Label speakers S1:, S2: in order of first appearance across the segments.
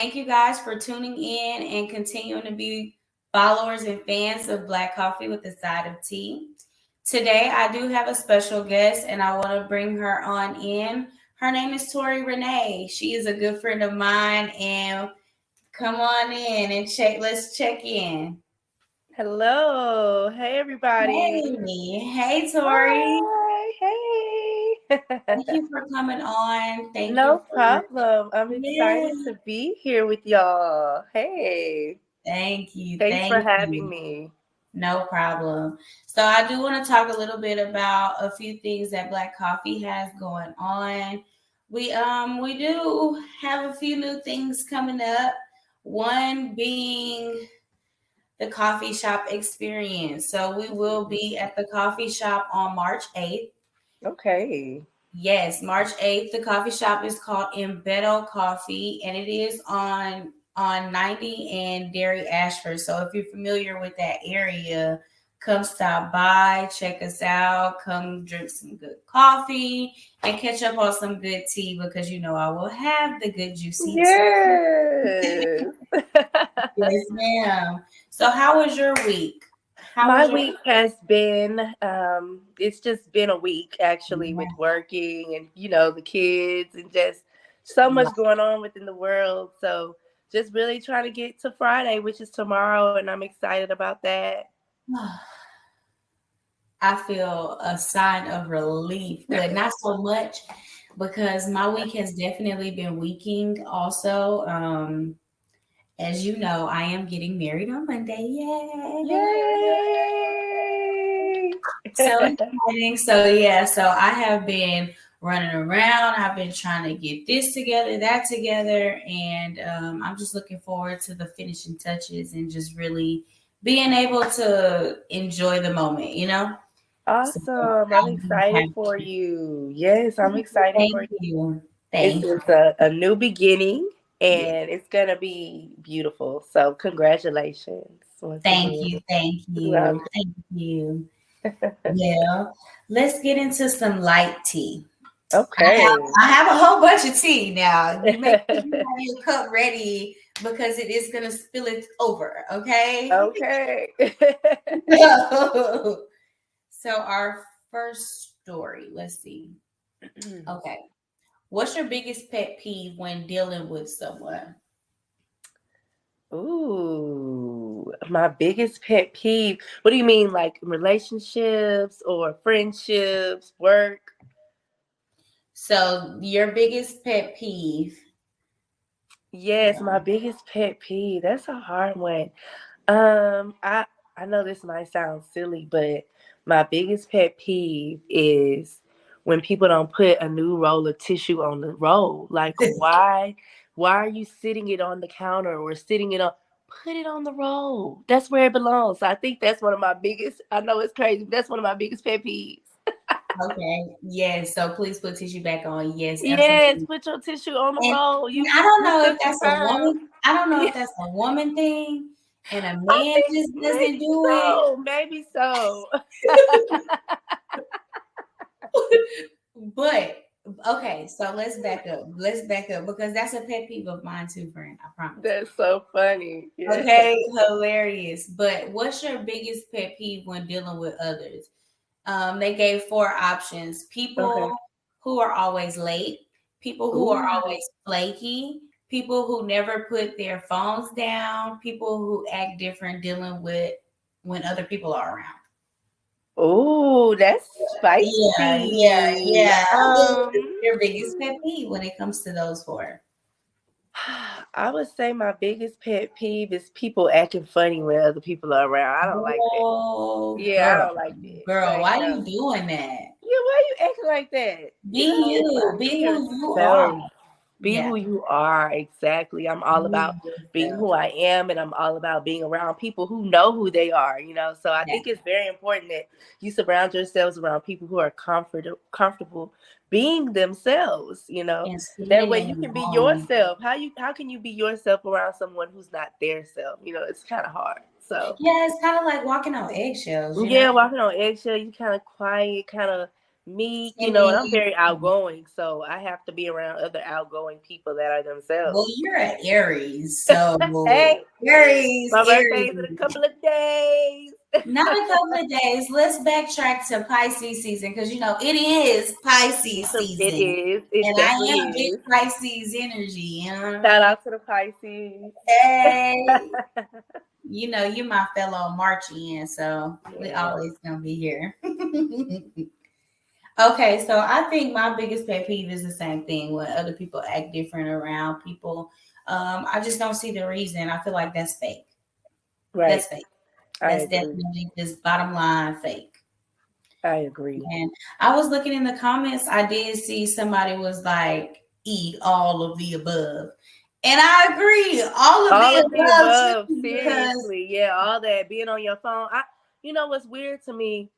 S1: Thank you guys for tuning in and continuing to be followers and fans of Black Coffee with a Side of Tea. Today, I do have a special guest, and I want to bring her on in. Her name is Tori Renae. She is a good friend of mine, and come on in and check. Let's check in.
S2: Hello. Hey, everybody.
S1: Hey, Tori.
S2: Hi. Hey.
S1: Thank you for coming on. Thank you
S2: No
S1: for
S2: problem. I'm
S1: yeah.
S2: excited to be here with y'all. Hey.
S1: Thank you.
S2: Thanks for
S1: Thank
S2: having
S1: you.
S2: me.
S1: No problem. So I do want to talk a little bit about a few things that Black Coffee has going on. We do have a few new things coming up. One being the coffee shop experience. So we will be at the coffee shop on March 8th.
S2: Okay.
S1: Yes, March 8th. The coffee shop is called Embedo Coffee, and it is on 90 and Dairy Ashford. So if you're familiar with that area, come stop by, check us out, come drink some good coffee and catch up on some good tea because you know I will have the good juicy tea.
S2: Yes.
S1: Yes, ma'am. So how was your week? How
S2: My
S1: was your
S2: week has been, it's just been a week actually with working and, the kids and just so much going on within the world. So just really trying to get to Friday, which is tomorrow, and I'm excited about that.
S1: I feel a sign of relief, but not so much because my week has definitely been weaking also. As you know, I am getting married on Monday. Yay!
S2: Yay!
S1: So exciting. So yeah, so I have been running around. I've been trying to get this together, that together, and I'm just looking forward to the finishing touches and just really being able to enjoy the moment, you know? So
S2: Awesome. I'm
S1: I'm
S2: excited for
S1: happy.
S2: you. Yes, I'm excited
S1: Thank
S2: for you.
S1: you.
S2: It's
S1: Thank you.
S2: just a new beginning
S1: Yeah.
S2: and it's going to be beautiful. So, congratulations once
S1: Thank
S2: again.
S1: you. Thank you.
S2: Welcome.
S1: Thank you. Well, let's get into some light tea. I have
S2: Okay.
S1: I have a whole bunch of tea now. You make sure you have your cup ready because it is gonna spill it over, okay?
S2: Okay.
S1: So our first story, let's see. Okay. What's your biggest pet peeve when dealing with someone?
S2: Ooh, my biggest pet peeve. What do you mean, like relationships or friendships, work?
S1: So your biggest pet peeve.
S2: Yes, my
S1: Yeah.
S2: biggest pet peeve. That's a hard one. I know this might sound silly, but my biggest pet peeve is when people don't put a new roll of tissue on the roll. Like, why are you sitting it on the counter or sitting it on? Put it on the roll. That's where it belongs. So I think that's one of my biggest. I know it's crazy, but that's one of my biggest pet peeves.
S1: Okay. Yes. So please put tissue back on. Yes,
S2: Yes,
S1: absolutely.
S2: put your tissue on the
S1: And
S2: roll.
S1: I don't
S2: You
S1: know if
S2: took the
S1: that's a
S2: time.
S1: woman. I don't know if that's a woman thing, and a
S2: I
S1: man
S2: think
S1: just doesn't
S2: maybe
S1: do it.
S2: so. Maybe so.
S1: But okay, so let's back up. Let's back up because that's a pet peeve of mine too, friend. I promise.
S2: That's so funny. Yeah.
S1: Okay, hilarious. But what's your biggest pet peeve when dealing with others? They gave four options: people
S2: Okay.
S1: who are always late, people who are
S2: Ooh.
S1: always flaky, people who never put their phones down, people who act different dealing with when other people are around.
S2: Ooh, that's
S1: Yeah,
S2: spicy.
S1: yeah. What's your biggest pet peeve when it comes to those four?
S2: I would say my biggest pet peeve is people acting funny when other people are around. I don't like that.
S1: Oh,
S2: Yeah, I
S1: girl,
S2: don't like that.
S1: girl,
S2: Like,
S1: why are
S2: no.
S1: you doing that?
S2: Yeah, why you acting like that?
S1: Be you,
S2: Be
S1: be who you are.
S2: yourself. Be
S1: Yeah,
S2: who you are. Exactly. I'm all about
S1: be
S2: being
S1: yourself.
S2: who I am, and I'm all about being around people who know who they are. So I
S1: Yeah,
S2: think it's very important that you surround yourselves around people who are comfortable being themselves.
S1: and
S2: That
S1: standing
S2: way
S1: in
S2: you
S1: your
S2: can be
S1: own.
S2: yourself. How can you be yourself around someone who's not their self? It's kind of hard. So
S1: Yeah, it's kind of like walking on eggshells, you know?
S2: yeah, walking on eggshell, you kind of quiet, kind of me,
S1: And
S2: and
S1: then
S2: I'm very outgoing, so I have to be around other outgoing people that are
S1: well,
S2: themselves.
S1: you're an Aries, so
S2: Hey,
S1: Aries,
S2: my birthday's in a
S1: Aries.
S2: couple of days.
S1: Not a couple of days. Let's backtrack to Pisces season because it is Pisces
S2: It
S1: season,
S2: is. It
S1: and I
S2: definitely
S1: am big
S2: is.
S1: Pisces energy. You know what I
S2: Shout
S1: mean?
S2: out to the Pisces.
S1: Hey, you're my fellow Marchian, so we
S2: Yeah.
S1: always gonna be here. Okay, so I think my biggest pet peeve is the same thing when other people act different around people. I just don't see the reason. I feel like that's fake.
S2: Right.
S1: That's fake.
S2: I
S1: That's
S2: agree.
S1: definitely just bottom line fake.
S2: I agree.
S1: And I was looking in the comments, I did see somebody was like, eat all of the above. And I agree, all of
S2: All
S1: the
S2: of the
S1: above
S2: above.
S1: too, because
S2: Seriously. Yeah, all that. Being on your phone. What's weird to me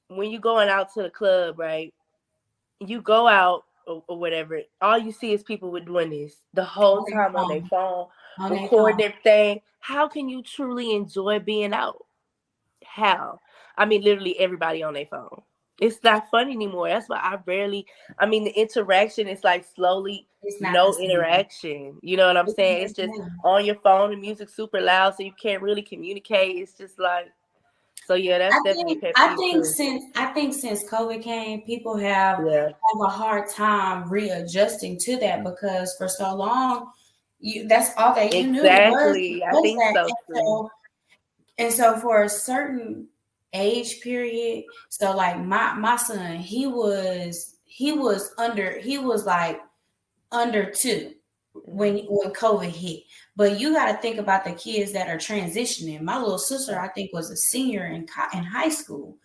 S2: when you going out to the club, right? You go out or whatever, all you see is people with doing this the whole
S1: on their
S2: time on their
S1: phone,
S2: phone,
S1: on their phone.
S2: recording everything. How can you truly enjoy being out? How? I mean, literally everybody on their phone. It's not fun anymore. That's why the interaction is like slowly
S1: It's not the
S2: no
S1: same.
S2: interaction. You know what I'm
S1: It's not
S2: saying?
S1: the
S2: It's just
S1: same.
S2: on your phone, the music's super loud, so you can't really communicate. It's just like, so yeah, that's definitely a pet
S1: I
S2: peeve
S1: think
S2: too.
S1: since COVID came, people have
S2: Yeah,
S1: a hard time readjusting to that because for so long, that's all that you knew
S2: exactly. I
S1: was
S2: think
S1: that.
S2: so too.
S1: And so for a certain age period, so like my son, he was like under 2 when COVID hit. But you got to think about the kids that are transitioning. My little sister, I think, was a senior in high school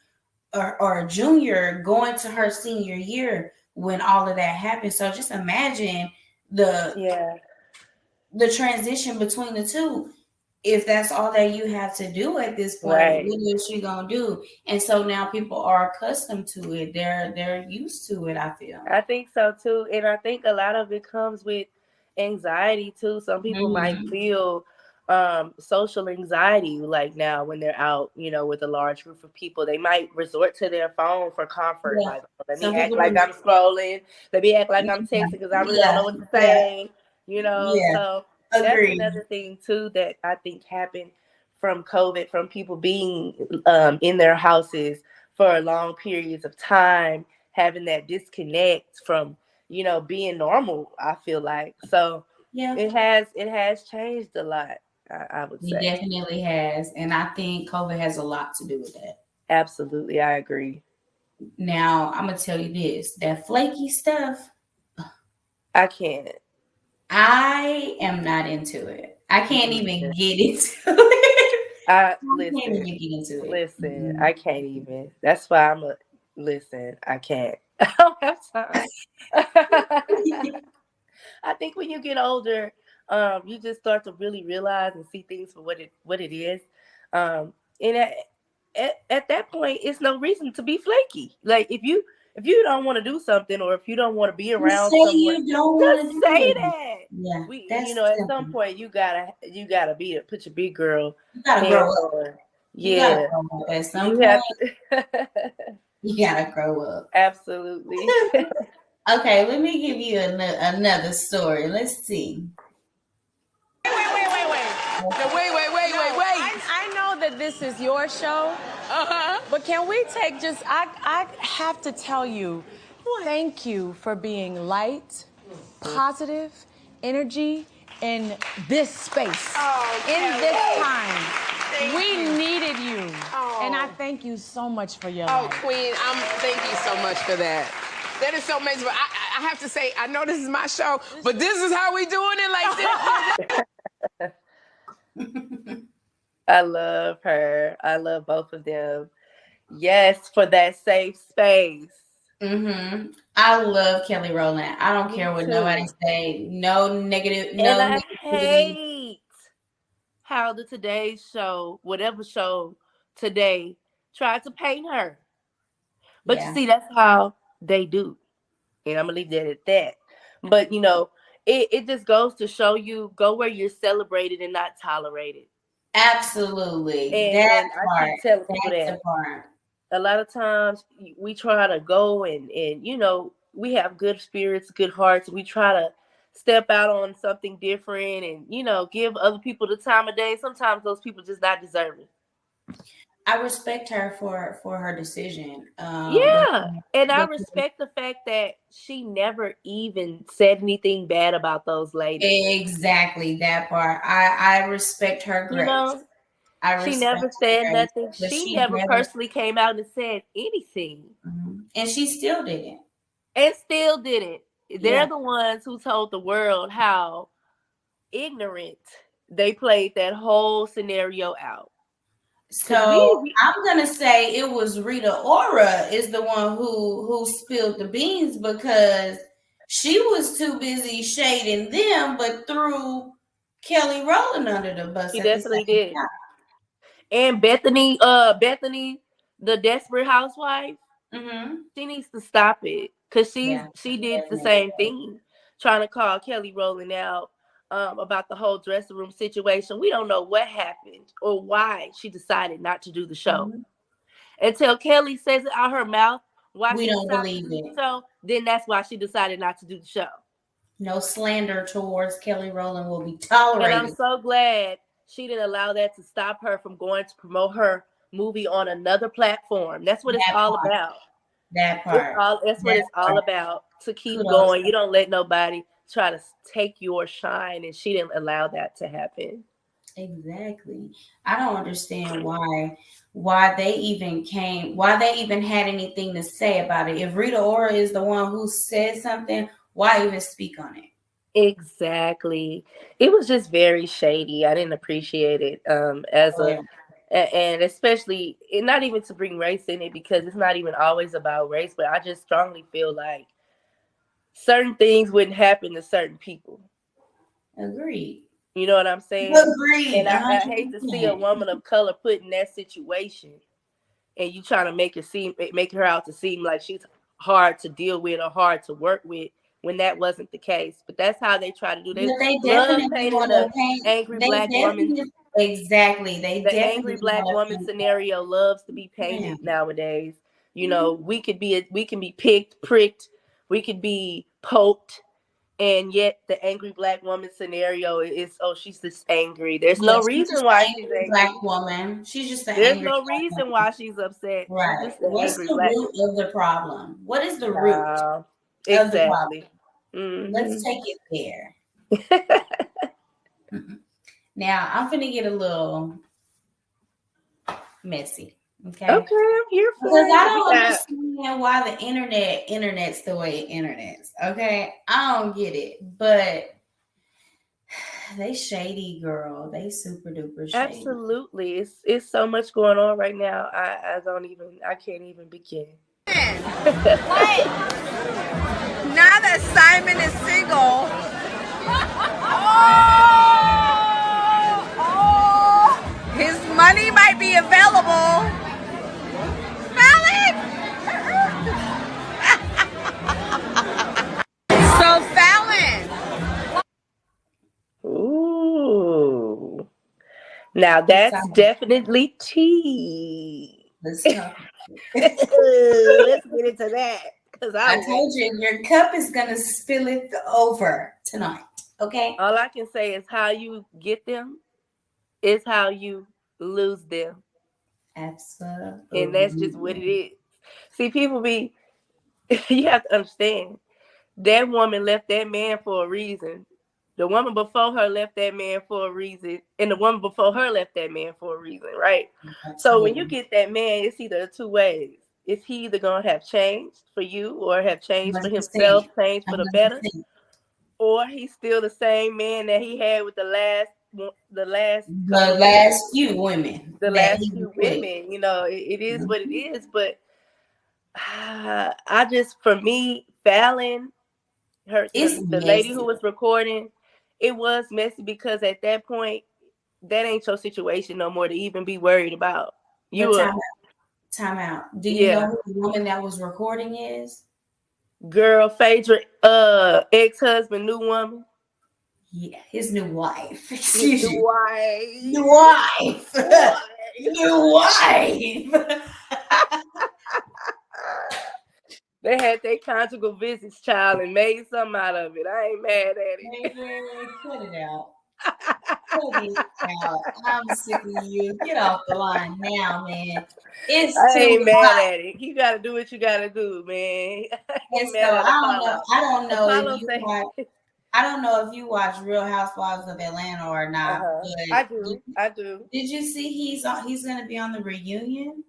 S1: or a junior going to her senior year when all of that happened. So just imagine the
S2: Yeah,
S1: the transition between the two. If that's all that you have to do at this point,
S2: right.
S1: what is she gonna do? And so now people are accustomed to it. They're used to it, I feel.
S2: I think so too. And I think a lot of it comes with anxiety too. Some people might
S1: Mhm.
S2: feel social anxiety like now when they're out, with a large group of people. They might resort to their phone for comfort.
S1: Yeah.
S2: Like, let me
S1: Some
S2: act
S1: people
S2: like
S1: do.
S2: I'm scrolling. Let me act like I'm
S1: Yeah.
S2: texting because I really don't
S1: Yeah.
S2: know what to
S1: Yeah.
S2: say.
S1: Yeah.
S2: So that's
S1: Agreed.
S2: another thing too that I think happened from COVID, from people being in their houses for long periods of time, having that disconnect from being normal. I feel like so
S1: Yeah.
S2: it has changed a lot. I would
S1: It
S2: say
S1: definitely has. And I think COVID has a lot to do with that.
S2: absolutely. I agree.
S1: Now, I'm gonna tell you this, that flaky stuff,
S2: I can't.
S1: I am not into it. I
S2: Me
S1: can't even
S2: neither.
S1: get into it.
S2: I
S1: I can't
S2: listen,
S1: even get into it.
S2: listen. I can't even. That's why I'm a listen. I can't. I don't have time. I think when you get older, you just start to really realize and see things for what it is. And at that point, it's no reason to be flaky. Like if you don't want to do something or if you don't want to be
S1: Just
S2: around
S1: say
S2: someone,
S1: you don't want
S2: just
S1: to do
S2: say
S1: it.
S2: that.
S1: Yeah,
S2: We,
S1: that's
S2: at some
S1: simple.
S2: point, you gotta put your big girl
S1: You gotta grow
S2: pants
S1: up.
S2: on.
S1: You gotta
S2: Yeah,
S1: grow up. At some
S2: you
S1: point,
S2: have to.
S1: you gotta grow up.
S2: Absolutely.
S1: Okay, let me give you another story. Let's see.
S3: Wait. No, wait. I know that this is your show, but can we take I have to tell you, thank you for being light, positive, energy in this space, in this time. We needed you, and I thank you so much for your life.
S4: Queen, thank you so much for that. That is so amazing. But I have to say, I know this is my show, but this is how we doing it like this.
S2: I love her. I love both of them. Yes, for that safe space.
S1: I love Kelly Rowland. I don't
S2: Me
S1: care what nobody
S2: too.
S1: say. No negative,
S2: And
S1: no
S2: I
S1: negativity.
S2: hate how the Today Show, whatever show today, tried to paint her. But you
S1: Yeah,
S2: see, that's how they do. And I'm gonna leave that at that. But it just goes to show you go where you're celebrated and not tolerated.
S1: absolutely.
S2: And
S1: That
S2: and I
S1: part.
S2: keep telling people
S1: That's the
S2: that.
S1: part.
S2: A lot of times we try to go and we have good spirits, good hearts. We try to step out on something different and give other people the time of day. Sometimes those people just not deserving.
S1: I respect her for her decision.
S2: Yeah, and I
S1: Because
S2: respect the fact that she never even said anything bad about those ladies.
S1: exactly that part. I respect her
S2: You
S1: grace.
S2: know,
S1: I
S2: she
S1: respect
S2: never
S1: her
S2: said
S1: grace,
S2: nothing.
S1: but
S2: She
S1: she
S2: never
S1: never,
S2: personally came out and said anything,
S1: and she still didn't.
S2: and still didn't.
S1: Yeah.
S2: They're the ones who told the world how ignorant they played that whole scenario out. Cause
S1: So
S2: we
S1: I'm gonna say it was Rita Ora is the one who spilled the beans because she was too busy shading them, but threw Kelly Rowland under the bus
S2: she
S1: at the
S2: definitely
S1: same
S2: did. And Bethany, the desperate housewife,
S1: time. Mm-hmm.
S2: she needs to stop it because
S1: Yeah,
S2: she did the
S1: definitely.
S2: same thing, trying to call Kelly Rowland out about the whole dressing room situation. We don't know what happened or why she decided not to do the show.
S1: Mhm.
S2: Until Kelly says it out her mouth why
S1: We
S2: she
S1: don't
S2: decided to
S1: believe
S2: do the
S1: it.
S2: show, then that's why she decided not to do the show.
S1: No slander towards Kelly Rowland will be
S2: And I'm
S1: tolerated.
S2: so glad she didn't allow that to stop her from going to promote her movie on another platform. That's what it's
S1: That
S2: all
S1: part.
S2: about.
S1: That part.
S2: That's what
S1: That
S2: it's all
S1: part.
S2: about. To keep
S1: Kudos.
S2: going. You don't let nobody try to take your shine, and she didn't allow that to happen.
S1: Exactly. I don't understand why why they even had anything to say about it. If Rita Ora is the one who said something, why even speak on it?
S2: Exactly. It was just very shady. I didn't appreciate it as
S1: Yeah.
S2: and especially not even to bring race in it because it's not even always about race, but I just strongly feel like certain things wouldn't happen to certain people.
S1: Agreed.
S2: You know what I'm saying?
S1: Agreed.
S2: And
S1: A
S2: I
S1: hundred
S2: hate to see a
S1: percent.
S2: woman of color put in that situation, and you trying to make her out to seem like she's hard to deal with or hard to work with when that wasn't the case. But that's how they try to do. They
S1: But they
S2: love
S1: definitely
S2: painting
S1: want to
S2: the
S1: paint.
S2: angry
S1: They
S2: black woman.
S1: definitely exactly. They
S2: The angry
S1: definitely
S2: black
S1: want to
S2: woman
S1: paint
S2: scenario loves to be
S1: that. Yeah.
S2: painted nowadays. You know, we can be picked, pricked, we could be poked, and yet the angry black woman scenario is, oh, she's just angry. There's
S1: Yeah,
S2: no
S1: she's
S2: reason
S1: just
S2: why
S1: an
S2: she's
S1: angry black
S2: angry.
S1: woman. She's just an
S2: There's
S1: angry
S2: no
S1: black
S2: reason
S1: woman.
S2: why she's upset. She's
S1: Right.
S2: just an
S1: What's
S2: angry
S1: the
S2: black.
S1: root of the problem? What is the root of the problem?
S2: Exactly.
S1: Let's take it there. Now, I'm going to get a little messy. Okay.
S2: Okay, I'm here for
S1: Because I
S2: it.
S1: don't understand why the internet's the way internet's. Okay. I don't get it. But they shady, girl. They super duper shady.
S2: Absolutely. It's so much going on right now. I can't even begin.
S3: What? Now that Simon is single. His money might be available. Fallon! So Fallon.
S2: Ooh. Now
S1: Let's
S2: that's
S1: talk.
S2: definitely tea.
S1: Let's talk.
S2: Let's get into that. Because
S1: I told you your cup is going to spill it over tonight. Okay.
S2: all I can say is how you get them is how you lose them.
S1: Absolutely.
S2: And that's just what it is. See, you have to understand, that woman left that man for a reason. The woman before her left that man for a reason. And the woman before her left that man for a reason, right?
S1: Absolutely.
S2: So when you get that man, it's either two ways. Is he either going to have changed for you or have changed for
S1: 100%.
S2: himself, changed for the better?
S1: 100%.
S2: Or he's still the same man that he had with the last
S1: few women.
S2: the last few women. You know, it is what it is. But for me, Fallon, the lady who was recording, it was messy because at that point, that ain't your situation no more to even be worried about.
S1: Time out. Do you know who the woman that was recording is?
S2: Girl, Phaedra, ex-husband, new woman.
S1: Yeah, his new wife.
S2: His new wife.
S1: New wife. New wife.
S2: They had their conjugal visits, child, and made something out of it. I ain't mad at it.
S1: Man, cut it out. Cut it out. I'm sick of you. Get off the line now, man. It's
S2: I
S1: too
S2: ain't mad
S1: hot.
S2: at it. You gotta do what you gotta do, man. I
S1: And
S2: ain't
S1: so
S2: mad at Apollo.
S1: I don't know if
S2: Apollo
S1: you
S2: say,
S1: watch. I don't know if you watch Real Housewives of Atlanta or not.
S2: I
S1: But
S2: do. I do.
S1: did you see he's going to be on the reunion?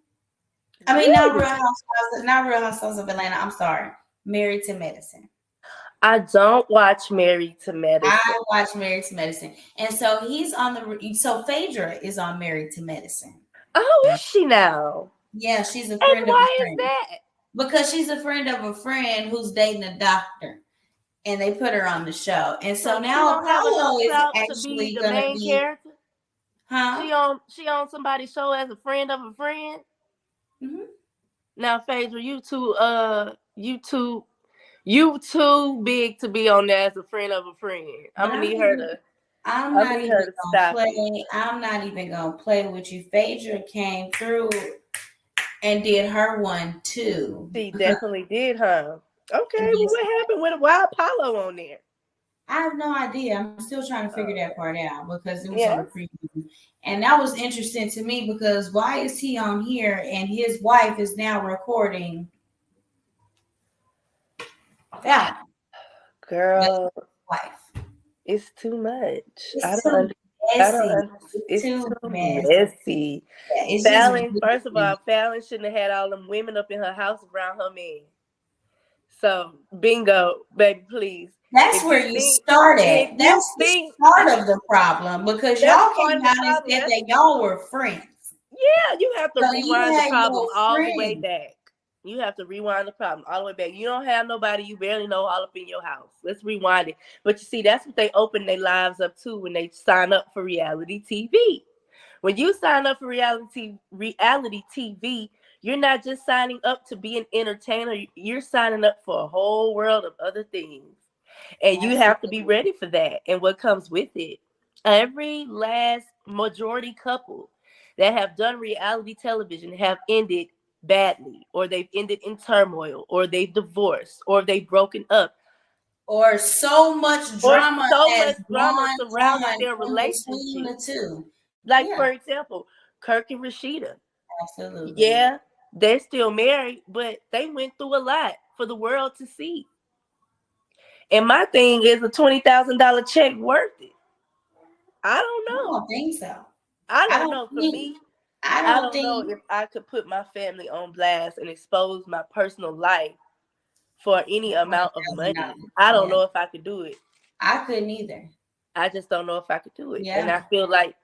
S1: I mean,
S2: Really?
S1: Not Real Housewives of Atlanta. I'm sorry, Married to Medicine.
S2: I don't watch Married to Medicine.
S1: I watch Married to Medicine, and so he's on so Phaedra is on Married to Medicine.
S2: Oh, is she now?
S1: Yeah, she's a
S2: And
S1: friend of a
S2: why is
S1: friend.
S2: that?
S1: Because she's a friend of a friend who's dating a doctor, and they put her on the show. And so now
S2: she don't have
S1: Apollo
S2: enough
S1: is
S2: clout to
S1: actually
S2: be the
S1: going to
S2: main
S1: be,
S2: character.
S1: huh?
S2: She on somebody's show as a friend of a friend.
S1: Mm-hmm.
S2: Now, Phaedra, you too big to be on there as a friend of a friend. I'm gonna need her to stop it.
S1: I'm not even gonna play with you. Phaedra came through and did her one too.
S2: She definitely did, huh? Okay, well, what happened with why Apollo on there?
S1: I have no idea. I'm still trying to figure that part out because it was on the
S2: Yes.
S1: preview. And that was interesting to me because why is he on here and his wife is now recording that?
S2: Girl,
S1: Wife.
S2: it's too much.
S1: It's too messy.
S2: It's too messy.
S1: Yeah, it's
S2: Fallon,
S1: just
S2: first of all, Fallon shouldn't have had all them women up in her house around her man. So, bingo, baby, please.
S1: That's where you started. That's the start of the problem because y'all came out and said that y'all were friends.
S2: Yeah, you have to
S1: So
S2: rewind the problem all the way back. You have to rewind the problem all the way back. You don't have nobody you barely know all up in your house. Let's rewind it. But you see, that's what they open their lives up to when they sign up for reality TV. When you sign up for reality TV, you're not just signing up to be an entertainer. You're signing up for a whole world of other things. And you have to be ready for that and what comes with it. Every last majority couple that have done reality television have ended badly, or they've ended in turmoil, or they've divorced, or they've broken up.
S1: Or so much drama
S2: surrounding their relationship.
S1: The two.
S2: Like, for example, Kirk and Rashida.
S1: Absolutely.
S2: Yeah, they're still married, but they went through a lot for the world to see. And my thing is, a $20,000 check worth it? I don't know.
S1: I don't think so.
S2: I don't know. For me, I don't know if I could put my family on blast and expose my personal life for any amount of money. I don't know if I could do it.
S1: I couldn't either.
S2: I just don't know if I could do it.
S1: Yeah.
S2: And I feel like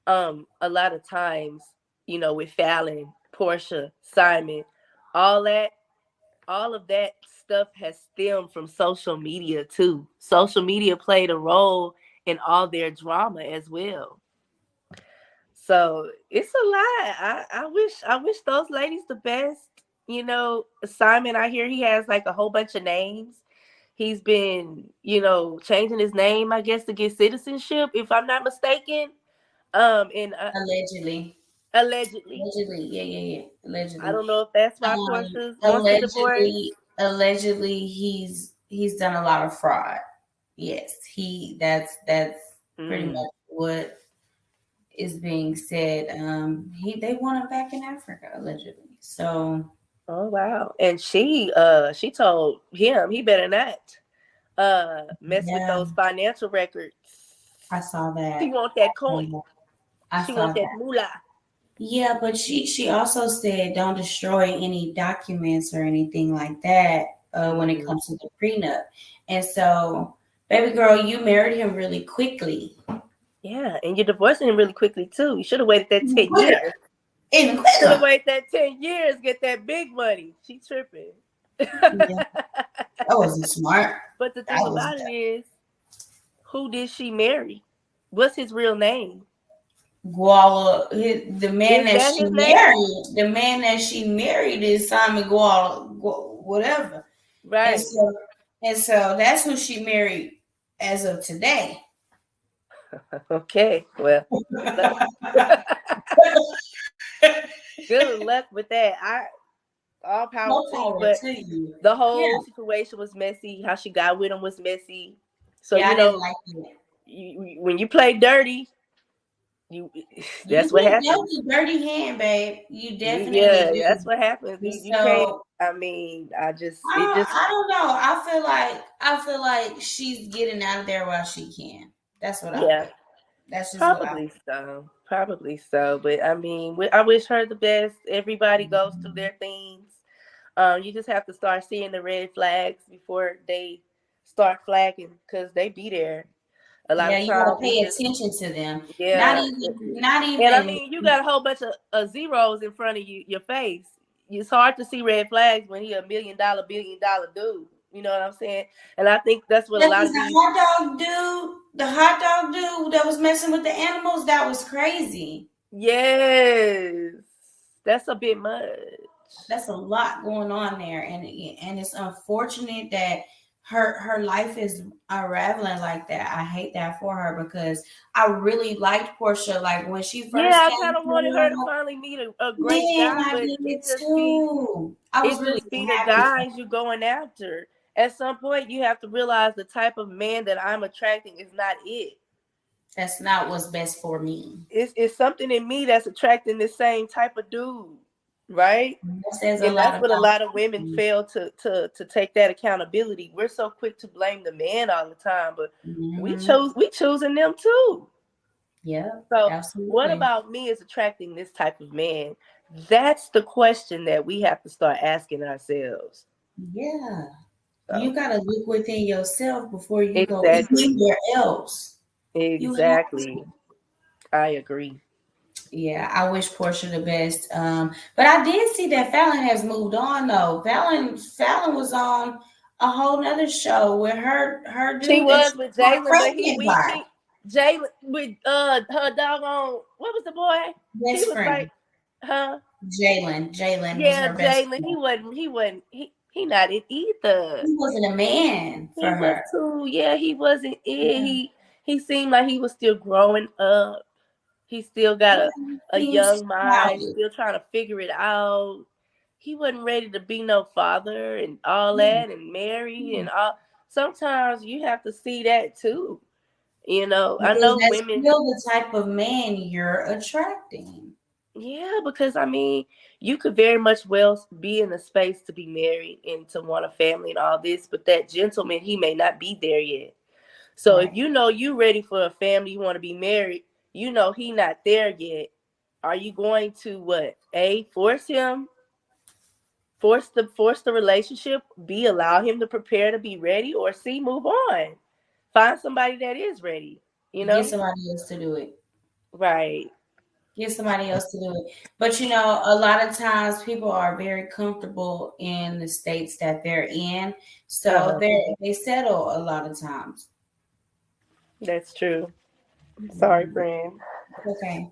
S2: a lot of times, with Fallon, Portia, Simon, all of that stuff has stemmed from social media too. Social media played a role in all their drama as well. So it's a lot. I wish those ladies the best. Simon, I hear he has like a whole bunch of names. He's been, changing his name, I guess, to get citizenship, if I'm not mistaken. And
S1: allegedly.
S2: Allegedly.
S1: Yeah. Allegedly.
S2: I don't know if that's why Portia's wants to divorce.
S1: Allegedly, he's done a lot of fraud. Yes, that's pretty much what is being said. They want him back in Africa, allegedly. So.
S2: Oh wow! And she told him he better not mess with those financial records.
S1: I saw that.
S2: She want that coin. She want that moolah.
S1: Yeah, but she also said don't destroy any documents or anything like that when it comes to the prenup. And so, baby girl, you married him really quickly.
S2: Yeah, and you're divorcing him really quickly too. You should have waited that 10 years. Should have waited that 10 years, get that big money. She tripping.
S1: That wasn't smart.
S2: But the thing about it is, who did she marry? What's his real name?
S1: Guala. The man that she married is Simon Guala, whatever.
S2: Right.
S1: And so that's who she married as of today.
S2: Okay. Well. Good luck with that. All power
S1: No
S2: to you.
S1: power
S2: But
S1: to you.
S2: the
S1: Yeah.
S2: whole situation was messy. How she got with him was messy. So
S1: Yeah, I didn't like it.
S2: when you play dirty, that's what
S1: That
S2: happens.
S1: was a dirty hand, babe. You definitely
S2: Yeah, that's
S1: do.
S2: what happens.
S1: And
S2: You can't.
S1: so
S2: I mean,
S1: I don't know. I feel like she's getting out of there while she can. That's what I
S2: yeah,
S1: feel. That's just what I
S2: probably so. Probably so. But I mean, I wish her the best. Everybody
S1: feel.
S2: goes through their things. You just have to start seeing the red flags before they start flagging because they be there. A lot
S1: Yeah,
S2: of
S1: you gotta
S2: times we
S1: pay
S2: just
S1: attention to them.
S2: yeah.
S1: Not
S2: And I
S1: even.
S2: mean, you got a whole bunch of zeros in front of your face. It's hard to see red flags when he a $1 billion dude. You know what I'm saying? And I think that's what a
S1: That
S2: lot
S1: was
S2: of these.
S1: the hot dog dude that was messing with the animals. That was crazy.
S2: Yes, that's a bit much.
S1: That's a lot going on there, and it's unfortunate that her life is unraveling like that. I hate that for her because I really liked Portia. Like when she
S2: Yeah,
S1: first
S2: I
S1: came
S2: kind
S1: to
S2: of
S1: the
S2: wanted her to
S1: world,
S2: finally meet a great
S1: man,
S2: guy,
S1: I
S2: but
S1: did too. I was
S2: it
S1: really
S2: just be the
S1: happy for
S2: guys you going after. At some point, you have to realize the type of man that I'm attracting is not it.
S1: That's not what's best for me.
S2: It's something in me that's attracting the same type of dude, right?
S1: That says a
S2: And
S1: lot
S2: that's what a
S1: about
S2: lot of women
S1: you.
S2: fail to take that accountability. We're so quick to blame the man all the time, but
S1: Mm-hmm.
S2: we choosing them too.
S1: Yeah,
S2: So what
S1: absolutely.
S2: about me is attracting this type of man? That's the question that we have to start asking ourselves.
S1: Yeah. You
S2: So
S1: got to look within yourself before you go
S2: exactly,
S1: anywhere else. You have to.
S2: exactly. I agree.
S1: Yeah, I wish Portia the best. But I did see that Fallon has moved on though. Fallon was on a whole nother show with her
S2: She
S1: dude that
S2: was
S1: she
S2: with
S1: got
S2: Jalen, but
S1: pregnant by.
S2: Jalen with her doggone what was the boy? He
S1: Best
S2: was like,
S1: friend.
S2: huh?
S1: Jalen was
S2: Yeah,
S1: her best
S2: Jalen.
S1: friend.
S2: He not it either.
S1: He wasn't a man for
S2: He was
S1: her.
S2: too. Yeah, he wasn't it.
S1: Yeah.
S2: He seemed like he was still growing up. He still got a
S1: Seems
S2: young mind,
S1: childish.
S2: still trying to figure it out. He wasn't ready to be no father and all that and married and all. Sometimes you have to see that too. You know, I
S1: Because
S2: know
S1: that's
S2: women.
S1: still the type of man you're attracting.
S2: Yeah, because I mean, you could very much well be in a space to be married and to want a family and all this, but that gentleman, he may not be there yet. So if
S1: Right.
S2: you know you ready for a family, you want to be married, you know he not there yet. Are you going to what? A, force him, force the relationship, B, allow him to prepare to be ready, or C, move on. Find somebody that is ready, you
S1: Get
S2: know?
S1: somebody else to do it.
S2: Right.
S1: Get somebody else to do it. But you know, a lot of times people are very comfortable in the states that they're in. So
S2: Uh-huh.
S1: they settle a lot of times.
S2: That's true. Sorry,
S1: Mhm.
S2: friend.
S1: Okay.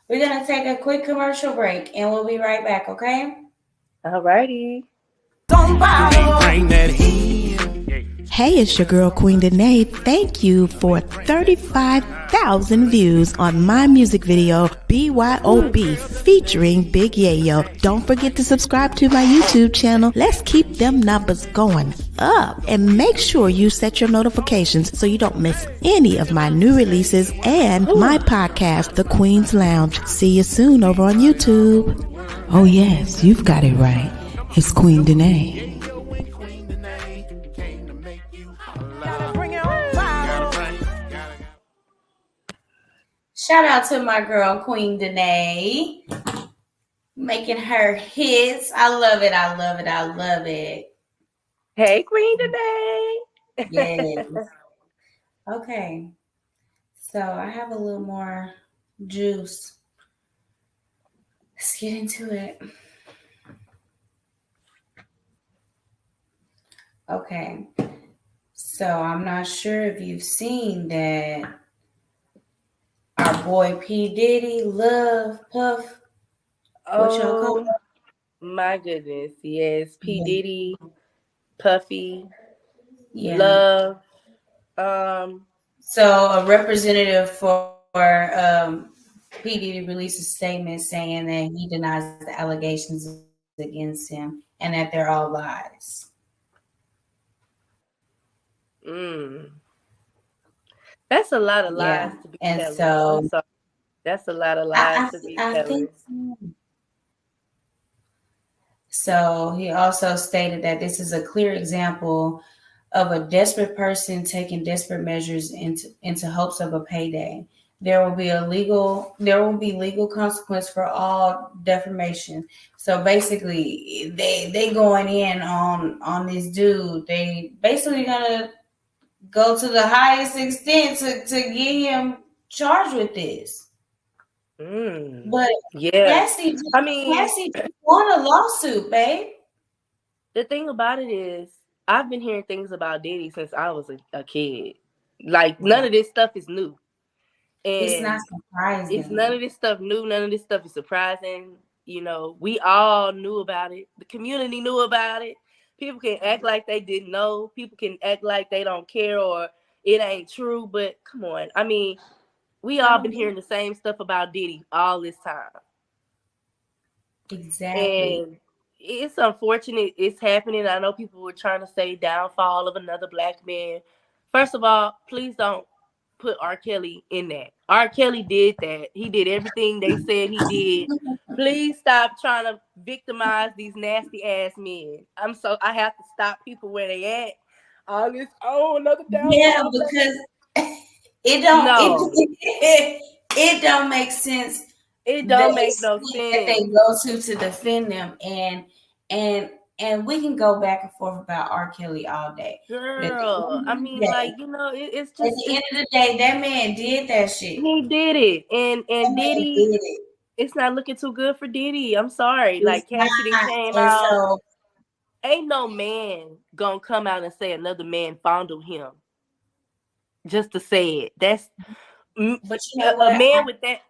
S1: We're gonna take a quick commercial break and we'll be right back, okay?
S2: All righty.
S5: Bring that heat.
S6: Hey, it's your girl Queen Danae. Thank you for 35,000 views on my music video BYOB featuring Big Yayo. Don't forget to subscribe to my YouTube channel. Let's keep them numbers going up and make sure you set your notifications so you don't miss any of my new releases and my podcast, The Queen's Lounge. See you soon over on YouTube. Oh yes, you've got it right. It's Queen Danae.
S1: Shout out to my girl Queen Danae. Making her hits. I love it. I love it. I love it.
S2: Hey, Queen Danae.
S1: Yes. Okay. So I have a little more juice. Let's get into it. Okay. So I'm not sure if you've seen that our boy P. Diddy, Love, Puff, what y'all call
S2: Oh my goodness. Yes. P.
S1: it?
S2: Diddy, Puffy,
S1: Yeah.
S2: Love.
S1: So a representative for P. Diddy released a statement saying that he denies the allegations against him and that they're all lies.
S2: That's a lot of lies
S1: Yeah.
S2: to be
S1: And
S2: telling.
S1: so
S2: I'm sorry. That's a lot of lies to be
S1: I
S2: telling.
S1: think so. So he also stated that this is a clear example of a desperate person taking desperate measures into hopes of a payday. There will be legal consequence for all defamation. So basically, they going in on this dude. They basically gonna go to the highest extent to get him charged with this. But
S2: Yeah. I mean,
S1: Cassie just won a lawsuit, babe.
S2: the thing about it is, I've been hearing things about Diddy since I was a kid. Like, none of this stuff is new.
S1: It's not
S2: And it's none
S1: surprising.
S2: of this stuff new. None of this stuff is surprising. You know, we all knew about it. The community knew about it. People can act like they didn't know. People can act like they don't care or it ain't true. But come on. I mean, we all been hearing the same stuff about Diddy all this time.
S1: Exactly.
S2: And it's unfortunate it's happening. I know people were trying to say downfall of another black man. First of all, please don't put R. Kelly in that. R. Kelly did that. He did everything they said he did. Please stop trying to victimize these nasty ass men. I have to stop people where they at. All this, another downfall.
S1: Yeah, because it don't make sense.
S2: It don't make no sense
S1: that they go to defend them, and we can go back and forth about R. Kelly all day.
S2: Girl, I mean, like, you know, it's just
S1: at the end of the day, that man did that shit.
S2: He did it, and Diddy,
S1: did it.
S2: It's not looking too good for Diddy. I'm sorry, like Cassidy came
S1: And
S2: out.
S1: so,
S2: Ain't no man gonna come out and say another man fondled him just to say it. That's
S1: but you know what?
S2: A man with that.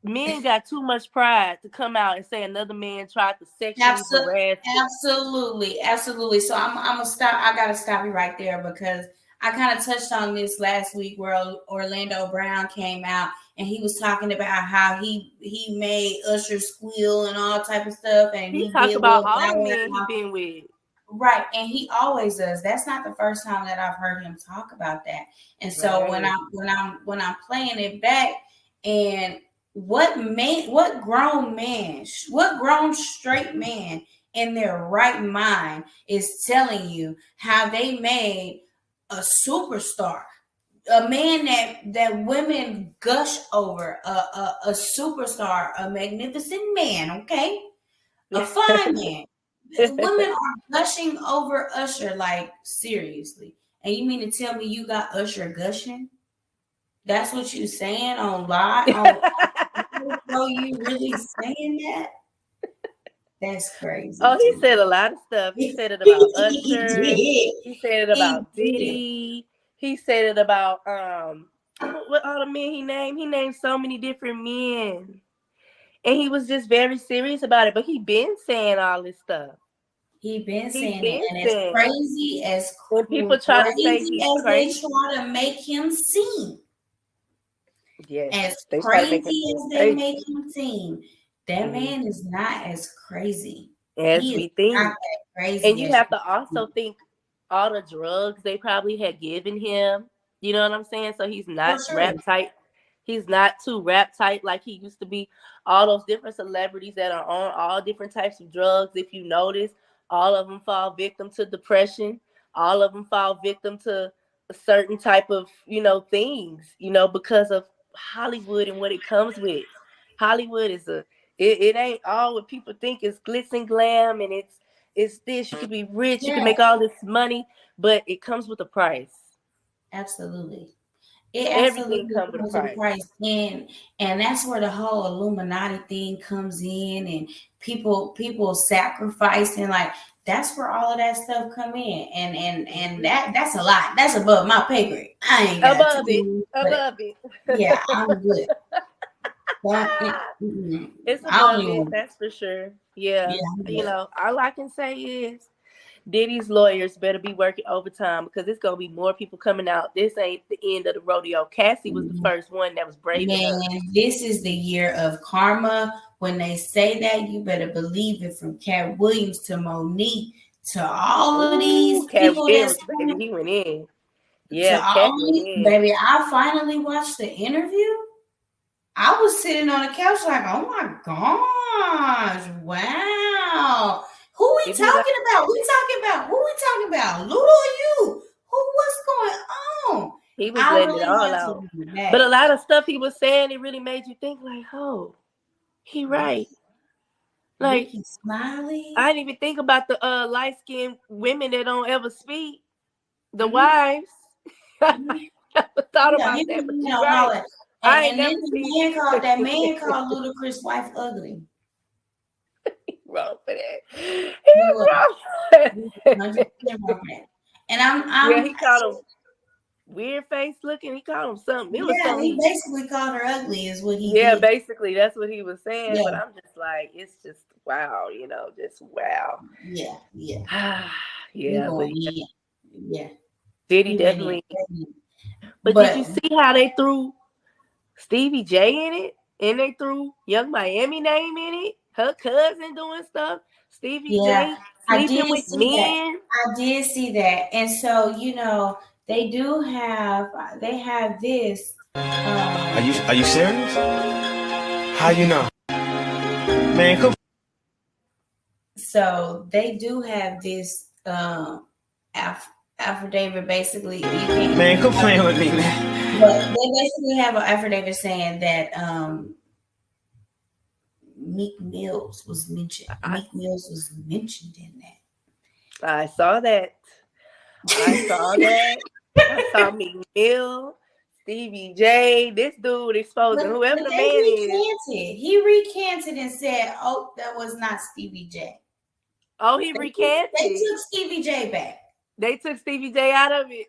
S2: Men got too much pride to come out and say another man tried to sexually harass.
S1: Absolutely. So I'm gonna stop. I gotta stop you right there because I kind of touched on this last week where Orlando Brown came out and he was talking about how he made Usher squeal and all type of stuff, and
S2: he talked about all the men he been with.
S1: Right, and he always does. That's not the first time that I've heard him talk about that. And so when I'm playing it back, and what grown straight man in their right mind is telling you how they made a superstar, a man that women gush over, a superstar, a magnificent man, okay, a fine man. Women are gushing over Usher, like, seriously. And you mean to tell me you got Usher gushing? That's what you saying on live? So you really saying that? That's crazy.
S2: Oh, he said a lot of stuff. He said it about Usher. He said it about Diddy. He said it about what all the men he named. He named so many different men. And he was just very serious about it. But he been saying all this stuff.
S1: He been saying it, and as crazy as
S2: when people try to say he's crazy,
S1: they try to make him seem.
S2: Yes,
S1: as crazy as they make him seem, that man is not as crazy
S2: as we think.
S1: Not that crazy.
S2: And you have to also think all the drugs they probably had given him. You know what I'm saying? So he's not rap tight. He's not too rap tight like he used to be. All those different celebrities that are on all different types of drugs, if you notice, all of them fall victim to depression. All of them fall victim to a certain type of, things, because of Hollywood and what it comes with. Hollywood is it ain't all what people think is glitz and glam, and it's this. You can be rich, you can make all this money, but it comes with a price.
S1: Absolutely. Everything comes with a price. And that's where the whole Illuminati thing comes in, and people sacrificing, like, that's where all of that stuff come in. And that's a lot. That's above my pay grade. I ain't got
S2: above it.
S1: Yeah, I'm good.
S2: It's above it, that's for sure. Yeah. All I can say is Diddy's lawyers better be working overtime because it's gonna be more people coming out. This ain't the end of the rodeo. Cassie was the first one that was brave enough.
S1: This is the year of karma when they say that, you better believe it. From Cat Williams to Monique to all of these
S2: Cat
S1: people
S2: Williams,
S1: that's
S2: baby, he went in.
S1: to
S2: Yeah, Cat
S1: all
S2: went
S1: these,
S2: in.
S1: baby. I finally watched the interview. I was sitting on the couch like, oh my gosh, wow. Who we talking about? Who we talking about? Ludo or you? What's going on?
S2: He was
S1: I
S2: letting it
S1: really
S2: all
S1: want
S2: out.
S1: to be back.
S2: But a lot of stuff he was saying, it really made you think like, oh, he right. Like,
S1: Ricky Smiley.
S2: I didn't even think about the light-skinned women that don't ever speak. The wives. I never thought about that, but you're right.
S1: And then that man called Ludacris' wife ugly.
S2: Wrong for that. He was wrong for that.
S1: And I'm
S2: he called him weird face looking. He called him something. It was something.
S1: He basically called her ugly, is what he did.
S2: Yeah, basically that's what he was saying. Yeah. But I'm just like, it's just wow, just wow.
S1: Yeah.
S2: Yeah, but
S1: yeah.
S2: Diddy definitely. But did you see how they threw Stevie J in it? And they threw Young Miami name in it? Her cousin doing stuff. Stevie J sleeping with men.
S1: I did see that. And so, they have this.
S5: Are you serious? How you know? Man, come.
S1: So they do have this affidavit, basically. You can't.
S5: Man, quit playing with me, man.
S1: But they basically have an affidavit saying that Meek Mills was mentioned. Meek Mills was mentioned in that.
S2: I saw that. I saw Meek Mill, Stevie J. This dude exposing whoever the man is.
S1: He recanted and said, "Oh, that was not Stevie J."
S2: Oh, he recanted.
S1: They took Stevie J back.
S2: They took Stevie J out of it.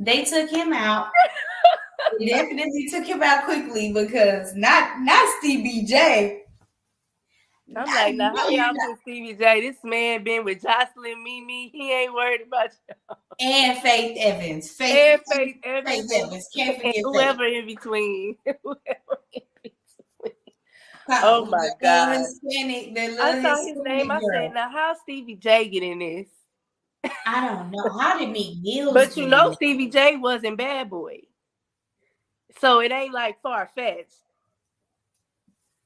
S1: They took him out. They definitely took him out quickly because not Stevie J.
S2: I'm like, now how y'all put Stevie J? This man been with Jocelyn, Mimi. He ain't worried about y'all.
S1: And Faith Evans.
S2: Faith Evans.
S1: Can't forget
S2: whoever in between. Oh my God. I saw his name. I said, now how Stevie J get in this?
S1: I don't know. How did Meek Mills?
S2: But Stevie J wasn't Bad Boy. So it ain't like far-fetched.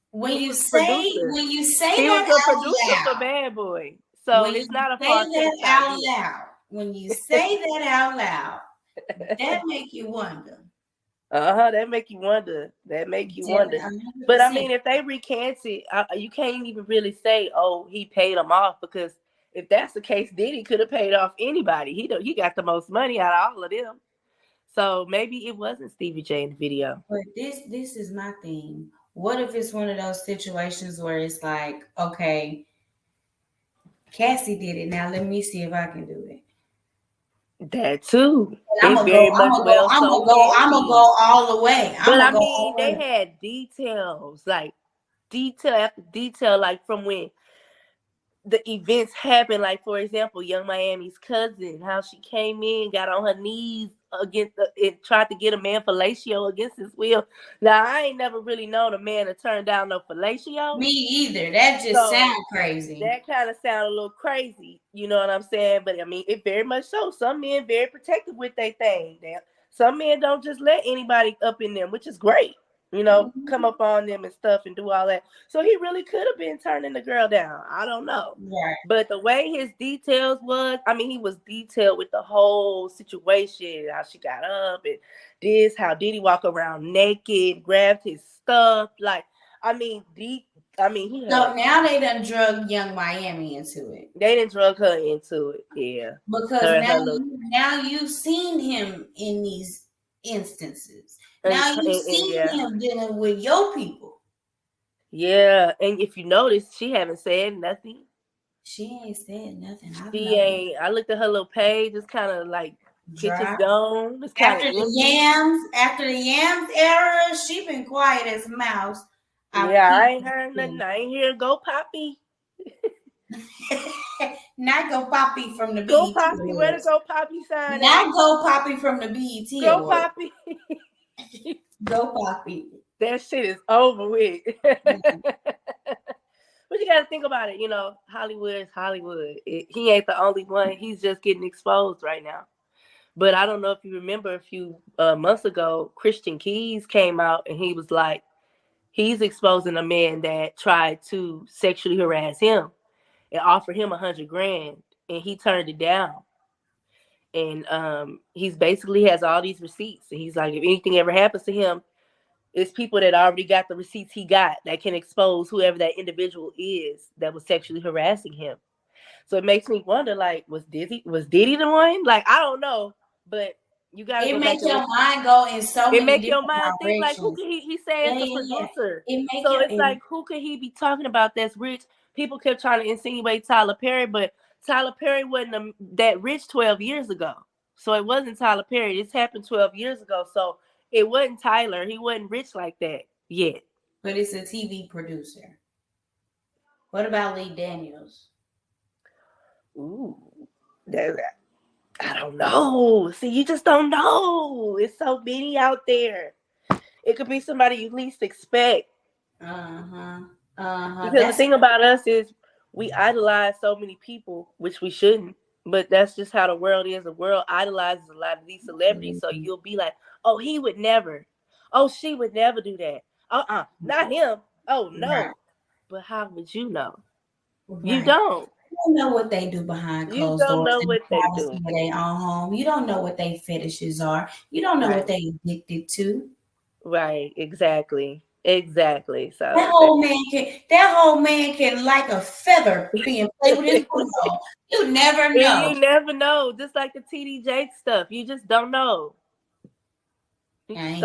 S1: When you say
S2: he
S1: that
S2: was a producer for Bad Boy. So it's not a far-fetched
S1: out loud. When you say that out loud, that make you wonder.
S2: That make you wonder. But I mean, if they recant it, you can't even really say, "Oh, he paid them off," because if that's the case, Diddy could have paid off anybody. He got the most money out of all of them. So maybe it wasn't Stevie J in the video.
S1: But this is my thing. What if it's one of those situations where it's like, okay, Cassie did it. Now let me see if I can do it.
S2: That too.
S1: I'm gonna go all the way.
S2: But I mean, they had details, like detail after detail, like from when the events happened. Like, for example, Young Miami's cousin, how she came in, got on her knees against and tried to get a man fellatio against his will. Now, I ain't never really known a man to turn down no fellatio.
S1: Me either. That just sounds crazy.
S2: That kind of sound a little crazy. You know what I'm saying? But I mean, it very much so. Some men very protective with their thing. Some men don't just let anybody up in them, which is great. Come up on them and stuff and do all that. So he really could have been turning the girl down. I don't know.
S1: Right.
S2: But the way his details was, I mean, he was detailed with the whole situation, how she got up and how Diddy walk around naked, grabbed his stuff. Like, I mean,
S1: so now they done drug Young Miami into it.
S2: They done drug her into it, yeah.
S1: Because now you've seen him in these instances. Now you see him dealing with your people.
S2: Yeah, and if you notice, she haven't said nothing.
S1: She ain't said nothing.
S2: I looked at her little page. It's kind of like kitchen's gone.
S1: After the yams era, she been quiet as a mouse.
S2: I ain't heard nothing. I ain't hear go Poppy.
S1: Not Go Poppy from the
S2: Go
S1: BET
S2: Poppy, where to
S1: Awards.
S2: Go Poppy sign at?
S1: Not Go Poppy from the BET
S2: Go
S1: Awards.
S2: Poppy.
S1: Go Poppy.
S2: That shit is over with. But you got to think about it. You know, Hollywood is Hollywood. He ain't the only one. He's just getting exposed right now. But I don't know if you remember a few months ago, Christian Keys came out and he was like, he's exposing a man that tried to sexually harass him and offered him $100,000, and he turned it down. And he's basically has all these receipts, and he's like, if anything ever happens to him, it's people that already got the receipts he got that can expose whoever that individual is that was sexually harassing him. So it makes me wonder, like, was Diddy the one? Like, I don't know, but you gotta
S1: It
S2: go back
S1: makes
S2: and
S1: your
S2: listen.
S1: mind go in so
S2: It
S1: many
S2: make your
S1: different
S2: mind think like, who
S1: directions.
S2: could he say as the
S1: Yeah.
S2: producer?
S1: It make
S2: So
S1: your,
S2: it's like, who could he be talking about that's rich? People kept trying to insinuate Tyler Perry, but Tyler Perry wasn't that rich 12 years ago. So it wasn't Tyler Perry. This happened 12 years ago. So it wasn't Tyler. He wasn't rich like that yet.
S1: but it's a TV producer. What about Lee Daniels?
S2: Ooh, I don't know. See, you just don't know. It's so many out there. It could be somebody you least expect. Because the thing about us is we idolize so many people, which we shouldn't. But that's just how the world is. The world idolizes a lot of these celebrities. So you'll be like, oh, he would never. Oh, she would never do that. Not him. Oh, no. Right. But how would you know? Right. You don't.
S1: You don't know what they do behind closed doors.
S2: You don't know what they do.
S1: In their own home. You don't know what their fetishes are. You don't know what they addicted to.
S2: Right. Exactly. So
S1: that whole man can like a feather being played with his football. You never know.
S2: You never know. Just like the TD Jakes stuff. You just don't know.
S1: I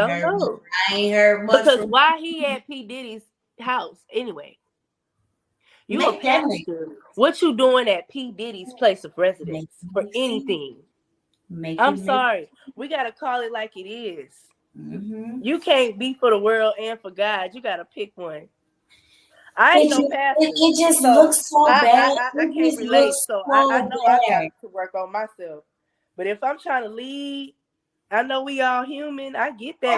S1: ain't heard much.
S2: Because why he at P. Diddy's house anyway? You a pastor. What you doing at P. Diddy's place of residence for anything? I'm sorry. We got to call it like it is. Mm-hmm. You can't be for the world and for God. You got to pick one. I ain't no pastor.
S1: It just looks so bad.
S2: I can't relate. So I know I got to work on myself. But if I'm trying to lead, I know we all human. I get that.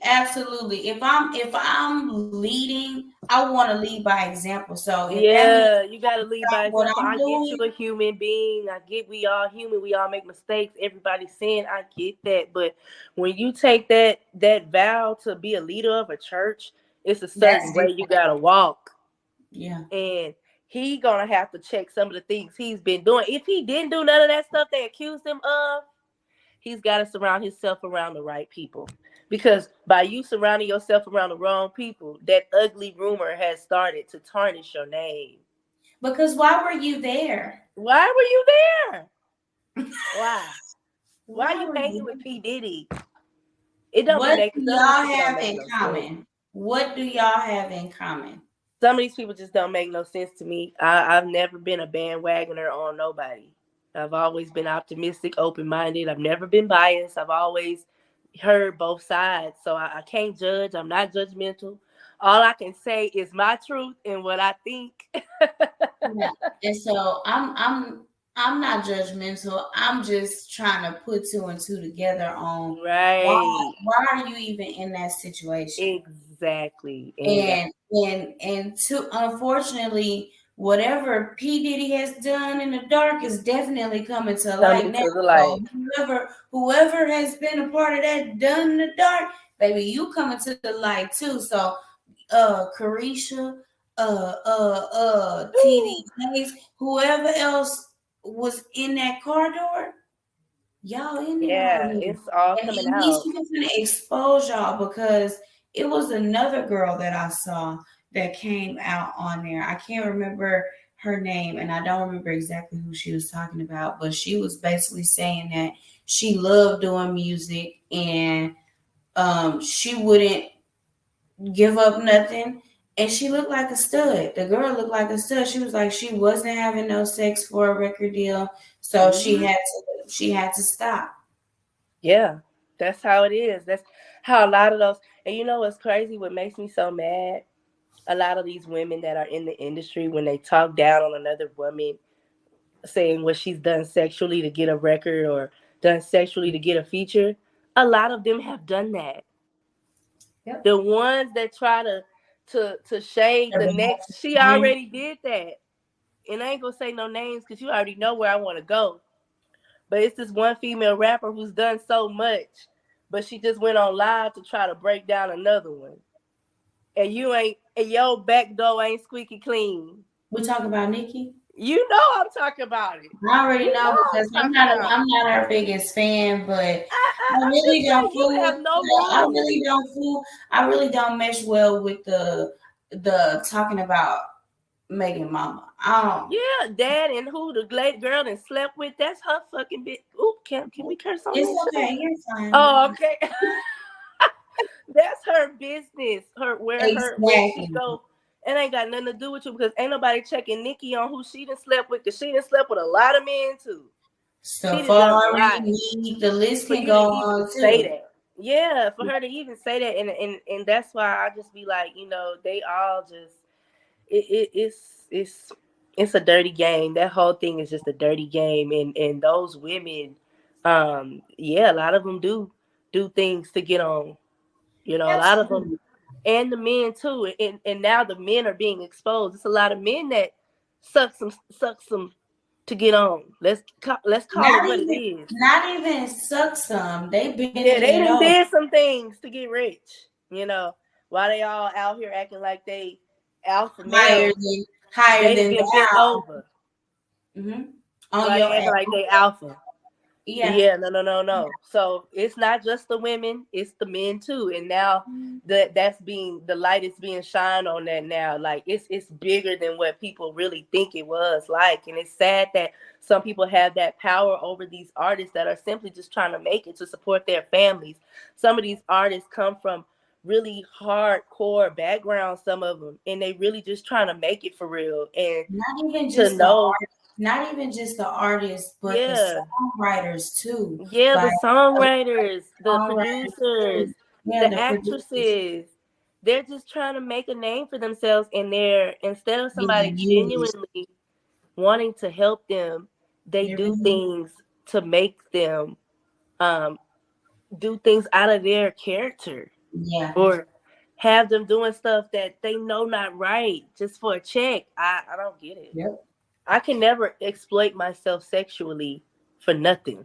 S1: Absolutely. If I'm leading, I want to lead by example. So
S2: you got to lead by example. I get you a human being. I get we all human. We all make mistakes. Everybody's sin. I get that. But when you take that vow to be a leader of a church, it's a certain way you got to walk.
S1: Yeah.
S2: And he gonna have to check some of the things he's been doing. If he didn't do none of that stuff they accused him of, he's got to surround himself around the right people. Because by you surrounding yourself around the wrong people, that ugly rumor has started to tarnish your name.
S1: Because why were you there?
S2: Why were you there? Why are you hanging with P. Diddy? It don't
S1: make sense. What do y'all have in common? What do y'all have in common?
S2: Some of these people just don't make no sense to me. I've never been a bandwagoner on nobody. I've always been optimistic, open-minded. I've never been biased. I've always heard both sides. So I can't judge. I'm not judgmental. All I can say is my truth and what I think.
S1: Yeah. And so I'm not judgmental. I'm just trying to put two and two together on why are you even in that situation?
S2: Exactly.
S1: And unfortunately, whatever P. Diddy has done in the dark is definitely coming to light now. So whoever has been a part of that done in the dark, baby, you coming to the light too. So Carisha, TD Jakes, whoever else was in that corridor, y'all in there.
S2: Yeah, it's all coming out.
S1: He's going to expose y'all because it was another girl that I saw that came out on there. I can't remember her name and I don't remember exactly who she was talking about, but she was basically saying that she loved doing music and she wouldn't give up nothing. And she looked like a stud. The girl looked like a stud. She was like she wasn't having no sex for a record deal, so she had to stop.
S2: Yeah, that's how it is. That's how a lot of those. And you know what's crazy? What makes me so mad? a lot of these women that are in the industry, when they talk down on another woman, saying what she's done sexually to get a record or done sexually to get a feature, a lot of them have done that.
S1: Yep.
S2: The ones that try to shade the next, she already did that. And I ain't gonna say no names because you already know where I want to go. But it's this one female rapper who's done so much, but she just went on live to try to break down another one. And your back door ain't squeaky clean.
S1: We talk about Nikki.
S2: You know I'm talking about it.
S1: I already know because I'm not her biggest fan, but I really don't fool.
S2: You have no
S1: I really don't fool. I really don't mesh well with the talking about Megan mama.
S2: Yeah, dad and who the girl that slept with, that's her fucking bitch. Ooh, can we curse on this?
S1: It's okay, you're fine.
S2: Oh, okay. That's her business. Where she go. It ain't got nothing to do with you because ain't nobody checking Nikki on who she done slept with, because she done slept with a lot of men too.
S1: So far, the list can go on too.
S2: Say that. Yeah, for her to even say that, and that's why I just be like, they all just it's a dirty game. That whole thing is just a dirty game, and those women, a lot of them do things to get on. A lot of them, and the men too. And now the men are being exposed. It's a lot of men that suck some to get on. Let's call it what it is.
S1: Not even suck some. They
S2: did some things to get rich. While they all out here acting like they alpha male,
S1: higher than
S2: get bent over.
S1: Mm-hmm.
S2: Why they acting like they alpha?
S1: Yeah.
S2: No. So it's not just the women, it's the men too. And now the light is being shined on that now. Like it's bigger than what people really think it was like. And it's sad that some people have that power over these artists that are simply just trying to make it to support their families. Some of these artists come from really hardcore backgrounds, some of them, and they really just trying to make it for real. And
S1: not even just the artists, but the songwriters too.
S2: Yeah, like, the songwriters, the producers, the actresses. They're just trying to make a name for themselves, and instead of somebody genuinely wanting to help them, they do things to make them do things out of their character.
S1: Yeah.
S2: Or have them doing stuff that they know not right just for a check. I don't get it.
S1: Yep.
S2: I can never exploit myself sexually for nothing.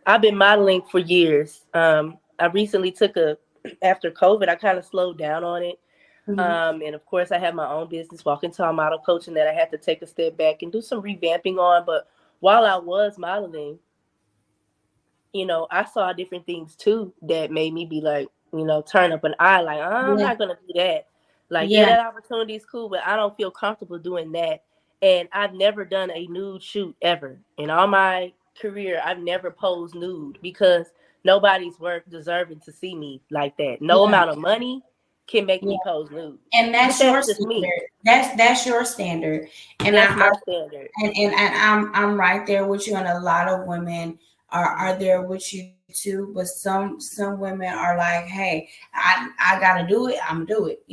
S2: I've been modeling for years. I recently after COVID, I kind of slowed down on it. Mm-hmm. And of course, I have my own business, Walking Tall Model Coaching, that I had to take a step back and do some revamping on. But while I was modeling, I saw different things too that made me be like, turn up an eye, like, I'm not going to do that. Like, that opportunity is cool, but I don't feel comfortable doing that. And I've never done a nude shoot ever. In all my career, I've never posed nude because nobody's worth deserving to see me like that. No amount of money can make me pose nude.
S1: And that's your standard. That's your standard. And
S2: that's my standard.
S1: And I'm right there with you. And a lot of women are there with you too, but some women are like, hey, I gotta do it, I'm gonna do it,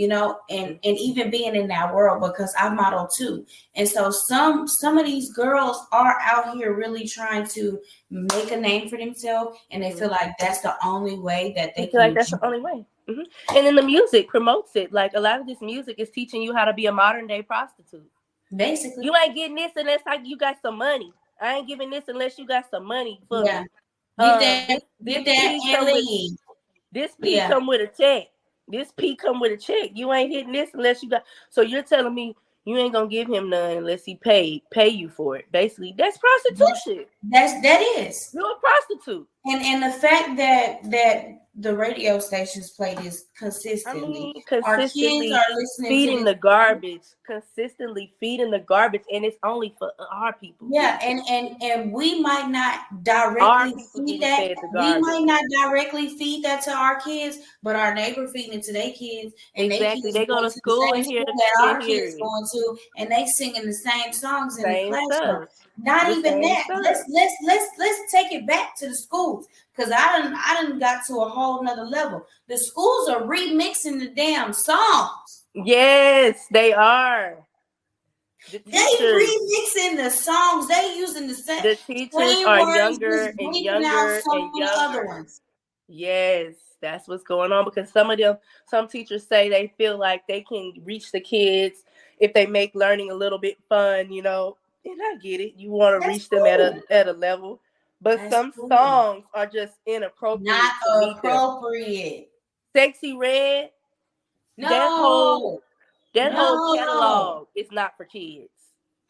S1: and even being in that world, because I model too, and so some of these girls are out here really trying to make a name for themselves, and they feel like that's the only way that they
S2: feel like that's the only way. Mm-hmm. And then the music promotes it. Like, a lot of this music is teaching you how to be a modern day prostitute.
S1: Basically,
S2: you ain't getting this unless you got some money. I ain't giving this unless you got some money for me. This P come with a check. This P come with a check. You ain't hitting this unless you got. So you're telling me you ain't gonna give him none unless he pay you for it. Basically, that's prostitution.
S1: That is.
S2: You're a prostitute.
S1: And the fact that the radio stations play this consistently. Our kids are listening
S2: feeding the garbage, consistently feeding the garbage, and it's only for our people.
S1: Yeah, and we might not directly feed that. We might not directly feed that to our kids, but our neighbor feeding it to their kids, and
S2: they go to school and hear
S1: that our kids going to, and they singing the same songs in the classroom. Not even that. Let's take it back to the schools, because I done got to a whole nother level. The schools are remixing the damn songs.
S2: Yes, they are. The
S1: They
S2: teachers,
S1: remixing the songs. They using the
S2: the teachers
S1: same
S2: are
S1: words,
S2: younger
S1: just
S2: and
S1: bleeping out
S2: younger
S1: some
S2: and
S1: of the other
S2: younger.
S1: ones.
S2: Yes, that's what's going on because some teachers say they feel like they can reach the kids if they make learning a little bit fun, you know. And I get it. You want to
S1: That's
S2: reach them
S1: cool.
S2: at a level, but
S1: That's
S2: some
S1: cool.
S2: songs are just
S1: Not
S2: inappropriate to meet them.
S1: appropriate.
S2: Sexy Red, that whole
S1: No.
S2: that whole
S1: No.
S2: catalog is not for kids.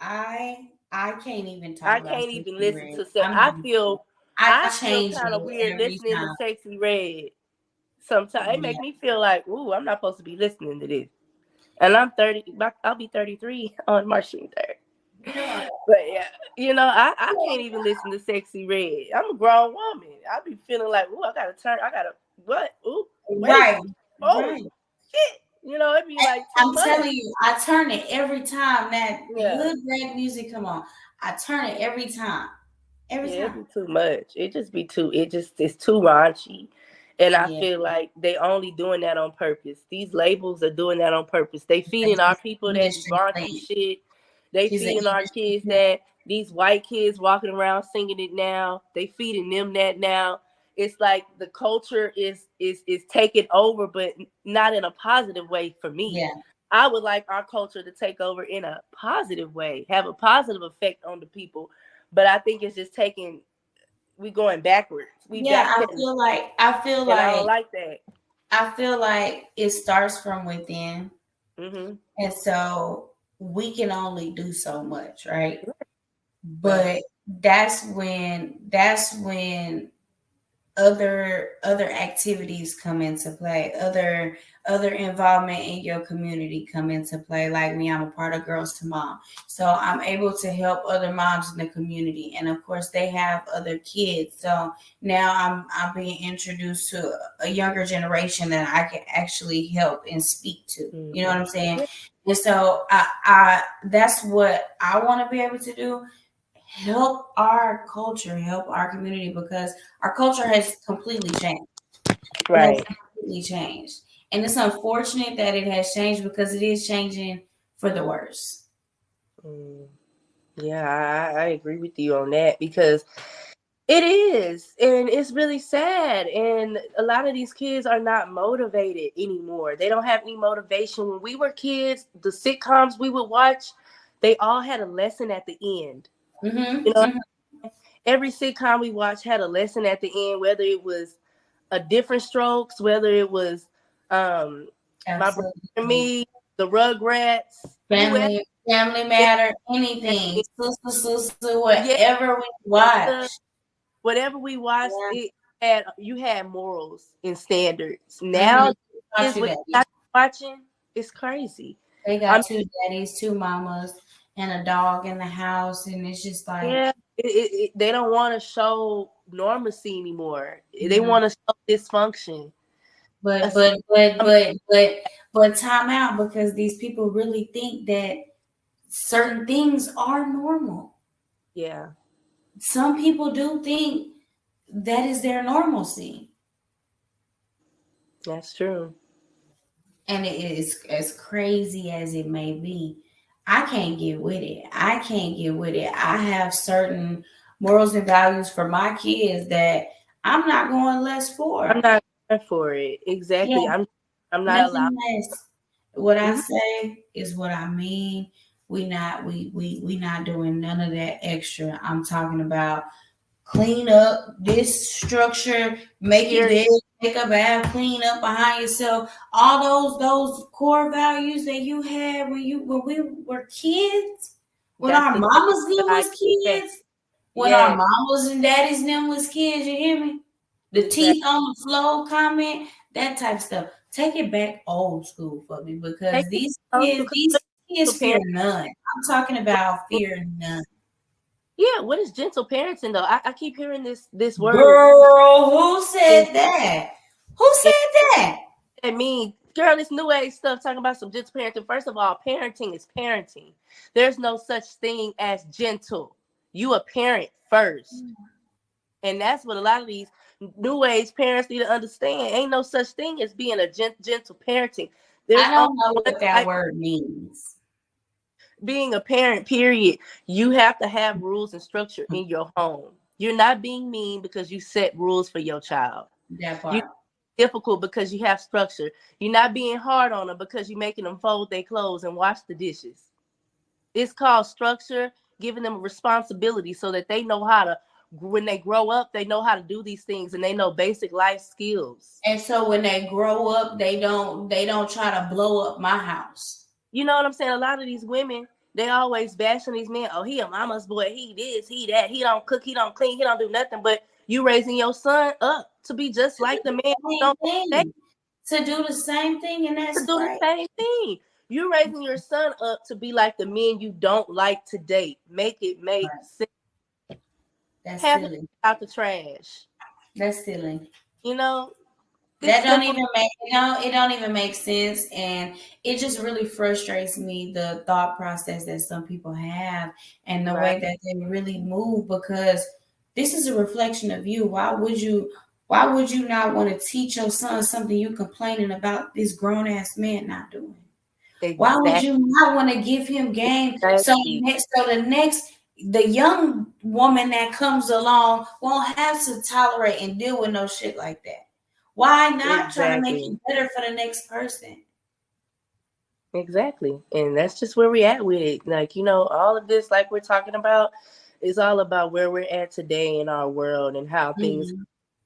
S1: I can't even talk
S2: I
S1: about
S2: can't even
S1: Sexy
S2: listen
S1: Red.
S2: to sex.
S1: I
S2: I feel
S1: change
S2: kind of
S1: it
S2: weird
S1: every
S2: listening to
S1: time.
S2: Sexy Red. Sometimes it
S1: Yeah.
S2: make me feel like, ooh, I'm not supposed to be listening to this. And I'm 30. I'll be 33 on March 23rd.
S1: No.
S2: But yeah, I can't even listen to Sexy Red. I'm a grown woman. I be feeling like, ooh, I gotta what? Ooh, wait,
S1: Right.
S2: oh
S1: Right.
S2: shit. It'd be like too
S1: I'm
S2: much.
S1: telling you, I turn it every time that
S2: Yeah.
S1: hood rap music come on. I turn it every time. Every
S2: Yeah, it'd
S1: time.
S2: be too much. It's too raunchy. And I
S1: Yeah.
S2: feel like they only doing that on purpose. These labels are doing that on purpose. They feeding our
S1: She's
S2: people
S1: an
S2: that
S1: industry
S2: raunchy
S1: plant.
S2: shit. They
S1: She's an
S2: feeding our
S1: industry
S2: kids
S1: plant.
S2: that these white kids walking around singing it now. They feeding them that now. It's like the culture is taking over, but not in a positive way for me.
S1: Yeah.
S2: I would like our culture to take over in a positive way, have a positive effect on the people. But I think it's just we going backwards. We
S1: Yeah,
S2: backpedaling, and I don't like that.
S1: I feel like it starts from within.
S2: Mm-hmm.
S1: And so we can only do so much, right?
S2: Right.
S1: But that's when other activities come into play, other involvement in your community come into play. Like me, I'm a part of Girls to Mom, so I'm able to help other moms in the community, and of course they have other kids. So now I'm being introduced to a younger generation that I can actually help and speak to. You know what I'm saying?
S2: Yeah.
S1: And so I that's what I want to be able to do, help our culture, help our community, because our culture has completely changed. It has
S2: Right.
S1: completely changed. And it's unfortunate that it has changed because it is changing for the worse.
S2: Mm. Yeah, I agree with you on that because it is, and it's really sad. And a lot of these kids are not motivated anymore. They don't have any motivation. When we were kids, the sitcoms we would watch, they all had a lesson at the end.
S1: Mm-hmm,
S2: You know,
S1: mm-hmm.
S2: every sitcom we watched had a lesson at the end, whether it was a different strokes, whether it was my brother and
S1: Absolutely.
S2: me, the Rugrats, whoever.
S1: Family
S2: Yeah,
S1: matter, anything, sister,
S2: yeah,
S1: whatever we watch.
S2: whatever we watched,
S1: Yeah.
S2: you had morals and standards.
S1: Mm-hmm.
S2: Now
S1: Taught
S2: is
S1: you
S2: what
S1: that.
S2: you watching is crazy.
S1: They
S2: I
S1: got
S2: mean,
S1: two daddies, two mamas, and a dog in the house, and it's just like,
S2: yeah, they don't want to show normalcy anymore. They
S1: yeah.
S2: want to show dysfunction.
S1: But
S2: That's-
S1: but but
S2: I mean,
S1: but but but time out, because these people really think that certain things are normal.
S2: yeah,
S1: Some people do think that is their normalcy,
S2: that's true.
S1: and it is as crazy as it may be. I can't get with it. I can't get with it. I have certain morals and values for my kids that I'm not going less
S2: I'm
S1: for.
S2: not there for it.
S1: Yeah,
S2: Exactly. I'm not allowed.
S1: nothing less. What I
S2: Mhm.
S1: say is what I mean. We not doing none of that extra. I'm talking about clean up this structure, make your
S2: Period.
S1: bed, take a bath, clean up behind yourself. All those core values that you had when we were kids, when
S2: That's
S1: our
S2: the stuff
S1: mamas them
S2: I
S1: was
S2: get.
S1: kids, when our
S2: Yes,
S1: mamas and daddies them was kids. You hear me? The
S2: exactly.
S1: teeth on the floor comment, that type of stuff. Take it back old school for me, because
S2: Take it close because
S1: these kids
S2: gentle
S1: fear
S2: parent.
S1: none. I'm talking about fear none.
S2: Yeah, what is gentle parenting though? I keep hearing this word.
S1: Girl, who
S2: And,
S1: said that? Who said that?
S2: and me, girl, this new age stuff talking about some gentle parenting. First of all, parenting is parenting. There's no such thing as gentle. You a parent first. And that's what a lot of these new age parents need to understand. Ain't no such thing as being a gentle parenting. There's
S1: I
S2: only
S1: don't know
S2: one
S1: what that
S2: type.
S1: word means.
S2: Being a parent, period, you have to have rules and structure in your home. You're not being mean because you set rules for your child.
S1: That
S2: You're
S1: part.
S2: difficult because you have structure. You're not being hard on them because you're making them fold their clothes and wash the dishes. It's called structure, giving them a responsibility so that they know how to, when they grow up, they know how to do these things and they know basic life skills.
S1: And so when they grow up, they don't try to blow up my house.
S2: You know what I'm saying? A lot of these women, they always bashing these men. Oh, he a mama's boy. He this, he that. He don't cook. He don't clean. He don't do nothing. But you raising your son up to be just like the man who don't date,
S1: To do the same thing, and
S2: to
S1: that's
S2: do the
S1: great.
S2: same thing. You raising your son up to be like the men you don't like to date. Make it make sense.
S1: That's
S2: Have
S1: silly.
S2: it out the trash.
S1: That's silly.
S2: You know,
S1: That don't even make it don't even make sense, and it just really frustrates me, the thought process that some people have and the way that they really move, because this is a reflection of you. Why would you not want to teach your son something you complaining about this grown ass man not doing?
S2: Exactly.
S1: Why would you not want to give him game?
S2: Exactly.
S1: So the young woman that comes along won't have to tolerate and deal with no shit like that. Why not try to make it better for the next person?
S2: Exactly. And that's just where we're at with it. Like, you know, all of this, like we're talking about, is all about where we're at today in our world and how things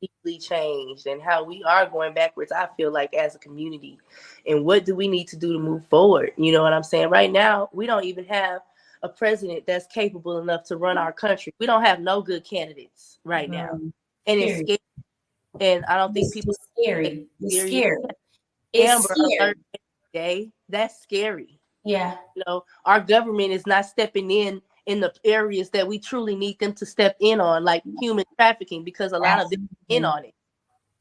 S2: deeply changed and how we are going backwards, I feel like, as a community. And what do we need to do to move forward? You know what I'm saying? Right now, we don't even have a president that's capable enough to run our country. We don't have no good candidates right now. And it's scary. And I don't think people
S1: scary. It's scary.
S2: Amber Alert day. That's scary.
S1: Yeah.
S2: You know, our government is not stepping in the areas that we truly need them to step in on, like human trafficking, because a lot of them are in on it.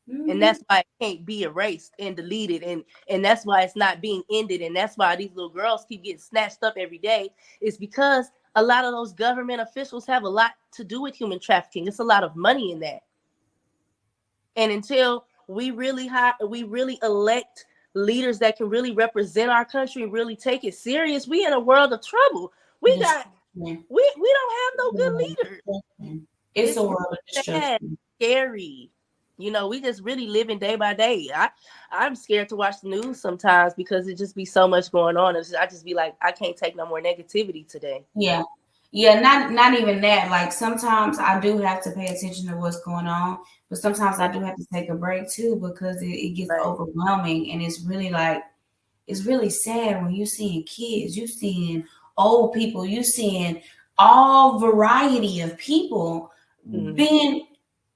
S2: And that's why it can't be erased and deleted, and that's why it's not being ended, and that's why these little girls keep getting snatched up every day. It's because a lot of those government officials have a lot to do with human trafficking. It's a lot of money in that. And until we really elect leaders that can really represent our country and really take it serious, we in a world of trouble. We don't have no good leaders.
S1: It's a world of destruction.
S2: Scary. You know, we just really living day by day. I'm scared to watch the news sometimes because it just be so much going on. I just be like, I can't take no more negativity today.
S1: Yeah. Yeah, not even that. Like, sometimes I do have to pay attention to what's going on, but sometimes I do have to take a break too, because it gets overwhelming, and it's really sad when you seeing kids, you seeing old people, you seeing all variety of people being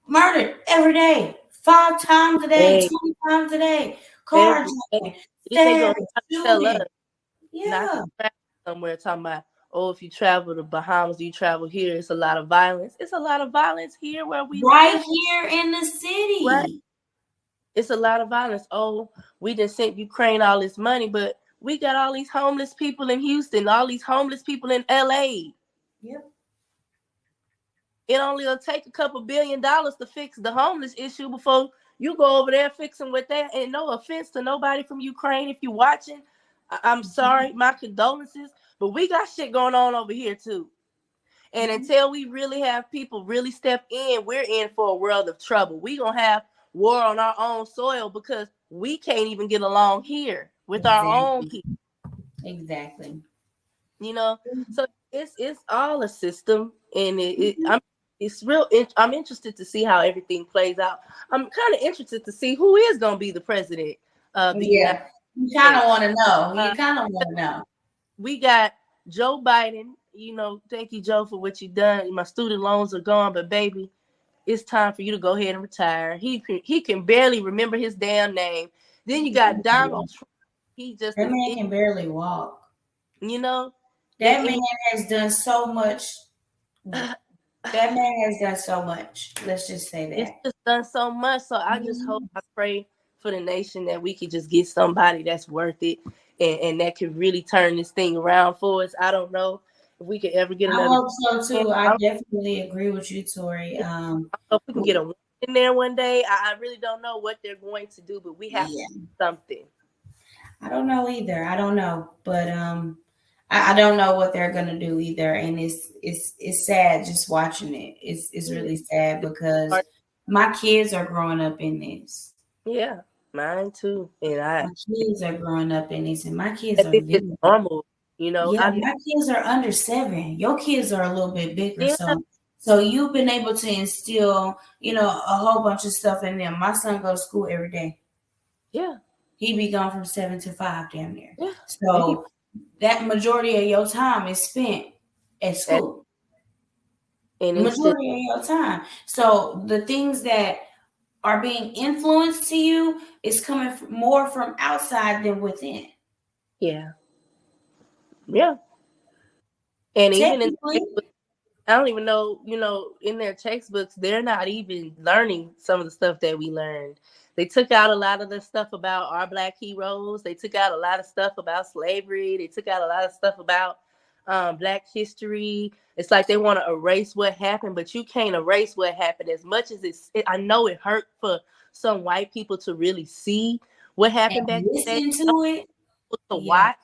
S1: murdered every day, 5 times a day, 20 times a day, cars.
S2: They tell us
S1: not
S2: to travel somewhere talking about, oh, if you travel to Bahamas, you travel here, it's a lot of violence. It's a lot of violence here where we
S1: live.
S2: Right
S1: here in the city.
S2: Right. It's a lot of violence. Oh, we just sent Ukraine all this money, but we got all these homeless people in Houston, all these homeless people in LA.
S1: Yep.
S2: It only will take a couple $1 billion to fix the homeless issue before you go over there fixing with that. And no offense to nobody from Ukraine, if you're watching, I'm sorry, my condolences. But we got shit going on over here too. And until we really have people really step in, we're in for a world of trouble. We're going to have war on our own soil because we can't even get along here with our own people.
S1: Exactly.
S2: You know, so it's all a system, and I'm interested to see how everything plays out. I'm kind of interested to see who is going to be the president of the United States.
S1: You kind of want to know.
S2: We got Joe Biden. You know, thank you, Joe, for what you've done. My student loans are gone, but baby, it's time for you to go ahead and retire. He can barely remember his damn name. Then you got Donald Trump.
S1: That man can barely walk.
S2: You know,
S1: that man has done so much. That man has done so much. Let's just say that.
S2: It's just done so much. So I just hope, I pray for the nation that we could just get somebody that's worth it and that could really turn this thing around for us. I don't know if we could ever get another.
S1: I hope so too. I definitely agree with you, Tori.
S2: I hope we can get a in there one day. I really don't know what they're going to do, but we have to do something.
S1: I don't know either. I don't know, but I don't know what they're gonna do either, and it's sad just watching it. It's really sad because my kids are growing up in this.
S2: Yeah, mine too. And
S1: My kids are growing up in this, and my kids
S2: I
S1: are
S2: think it's
S1: little.
S2: normal. You know,
S1: Yeah, my kids are under 7. Your kids are a little bit bigger,
S2: yeah,
S1: so you've been able to instill, a whole bunch of stuff in them. My son goes to school every day.
S2: yeah,
S1: He be gone from 7 to 5 damn near.
S2: yeah.
S1: So that majority of your time is spent at school.
S2: And it's just,
S1: Majority of your time. So the things that are being influenced to you is coming more from outside than within.
S2: yeah, yeah. And even in
S1: Technically,
S2: I don't even know, in their textbooks, they're not even learning some of the stuff that we learned. They took out a lot of the stuff about our Black heroes. They took out a lot of stuff about slavery. They took out a lot of stuff about Black history. It's like they want to erase what happened, but you can't erase what happened. As much as I know it hurt for some white people to really see what happened back
S1: and
S2: then.
S1: listen to it.
S2: To
S1: Yeah.
S2: watch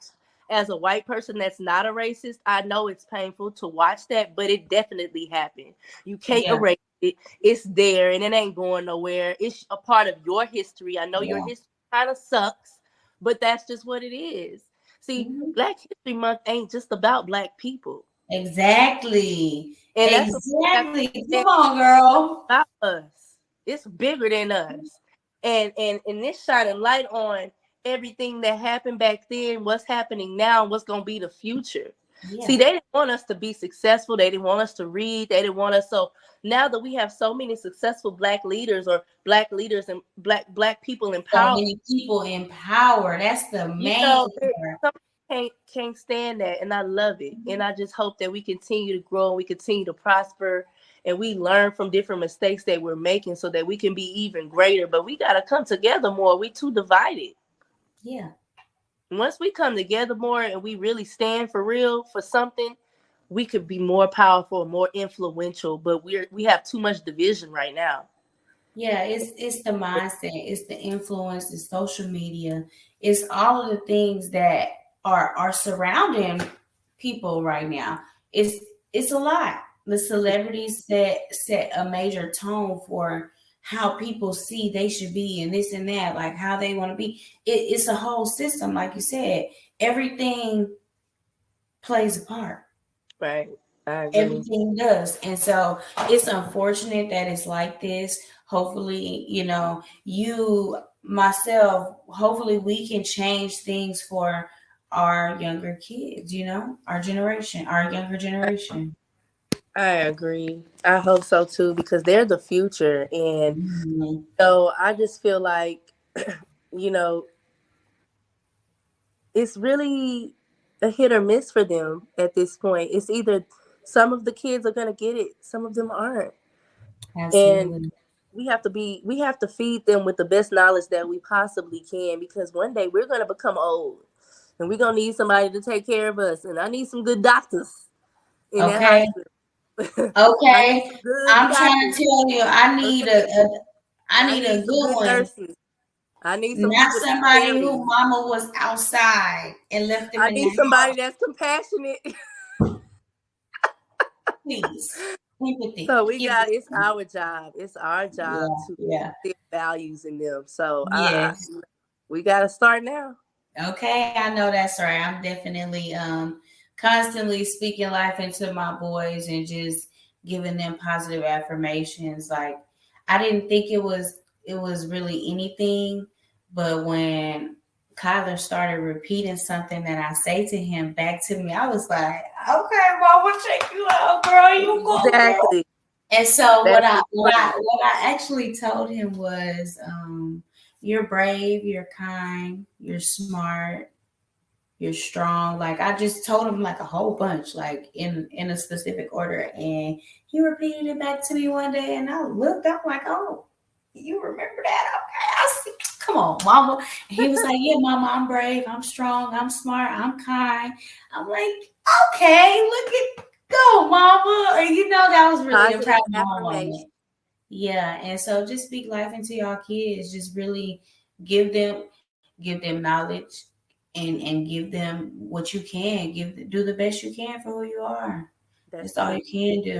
S2: as a white person that's not a racist. I know it's painful to watch that, but it definitely happened. You can't erase it. It's there and it ain't going nowhere. It's a part of your history. I know your history kind of sucks, but that's just what it is. See, Black History Month ain't just about Black people.
S1: Exactly.
S2: And that's
S1: exactly. Come on, girl.
S2: About us. It's bigger than us. And this shining light on everything that happened back then, what's happening now, what's going to be the future. Yeah. See, they didn't want us to be successful. They didn't want us to read. They didn't want us. So now that we have so many successful Black leaders or Black leaders and black people in power.
S1: So many people in power. That's the main part.
S2: Can't stand that. And I love it. And I just hope that we continue to grow and we continue to prosper and we learn from different mistakes that we're making so that we can be even greater. But we got to come together more. We too divided.
S1: Yeah.
S2: Once we come together more and we really stand for real for something, we could be more powerful, more influential. But we have too much division right now.
S1: Yeah, it's the mindset, it's the influence, it's social media, it's all of the things that are surrounding people right now. It's a lot. The celebrities that set a major tone for how people see they should be and this and that, like how they want to be. It's a whole system, like you said. Everything plays a part.
S2: Right.
S1: Everything does. And so it's unfortunate that it's like this. Hopefully, hopefully we can change things for our younger kids, our younger generation.
S2: I agree. I hope so too, because they're the future. And so I just feel like, it's really a hit or miss for them at this point. It's either some of the kids are going to get it, some of them aren't.
S1: Absolutely.
S2: And we have to feed them with the best knowledge that we possibly can, because one day we're going to become old and we're going to need somebody to take care of us. And I need some good doctors in that hospital.
S1: Okay. I'm trying to tell you, I need a good one.
S2: Nurses. I need some
S1: not somebody who mama was outside and left them.
S2: I need somebody that's compassionate.
S1: Please.
S2: So it's our job. It's our job to instill values in them. So we got to start now.
S1: Okay, I know that's right. I'm definitely constantly speaking life into my boys and just giving them positive affirmations. Like, I didn't think it was really anything, but when Kyler started repeating something that I say to him back to me, I was like, okay, Mama, check you out, girl. You go, exactly. Girl. And so what I actually told him was, you're brave, you're kind, you're smart, you're strong. Like, I just told him like a whole bunch, like in a specific order. And he repeated it back to me one day, and I looked up like, oh, you remember that? Okay, I see. Come on, Mama. And he was like, yeah, Mama, I'm brave, I'm strong, I'm smart, I'm kind. I'm like, okay, look at go, Mama. And that was really a proud moment. Yeah, and so just speak life into y'all kids. Just really give them knowledge, and give them what you can do the best you can for who you are. That's all
S2: true.
S1: you can do.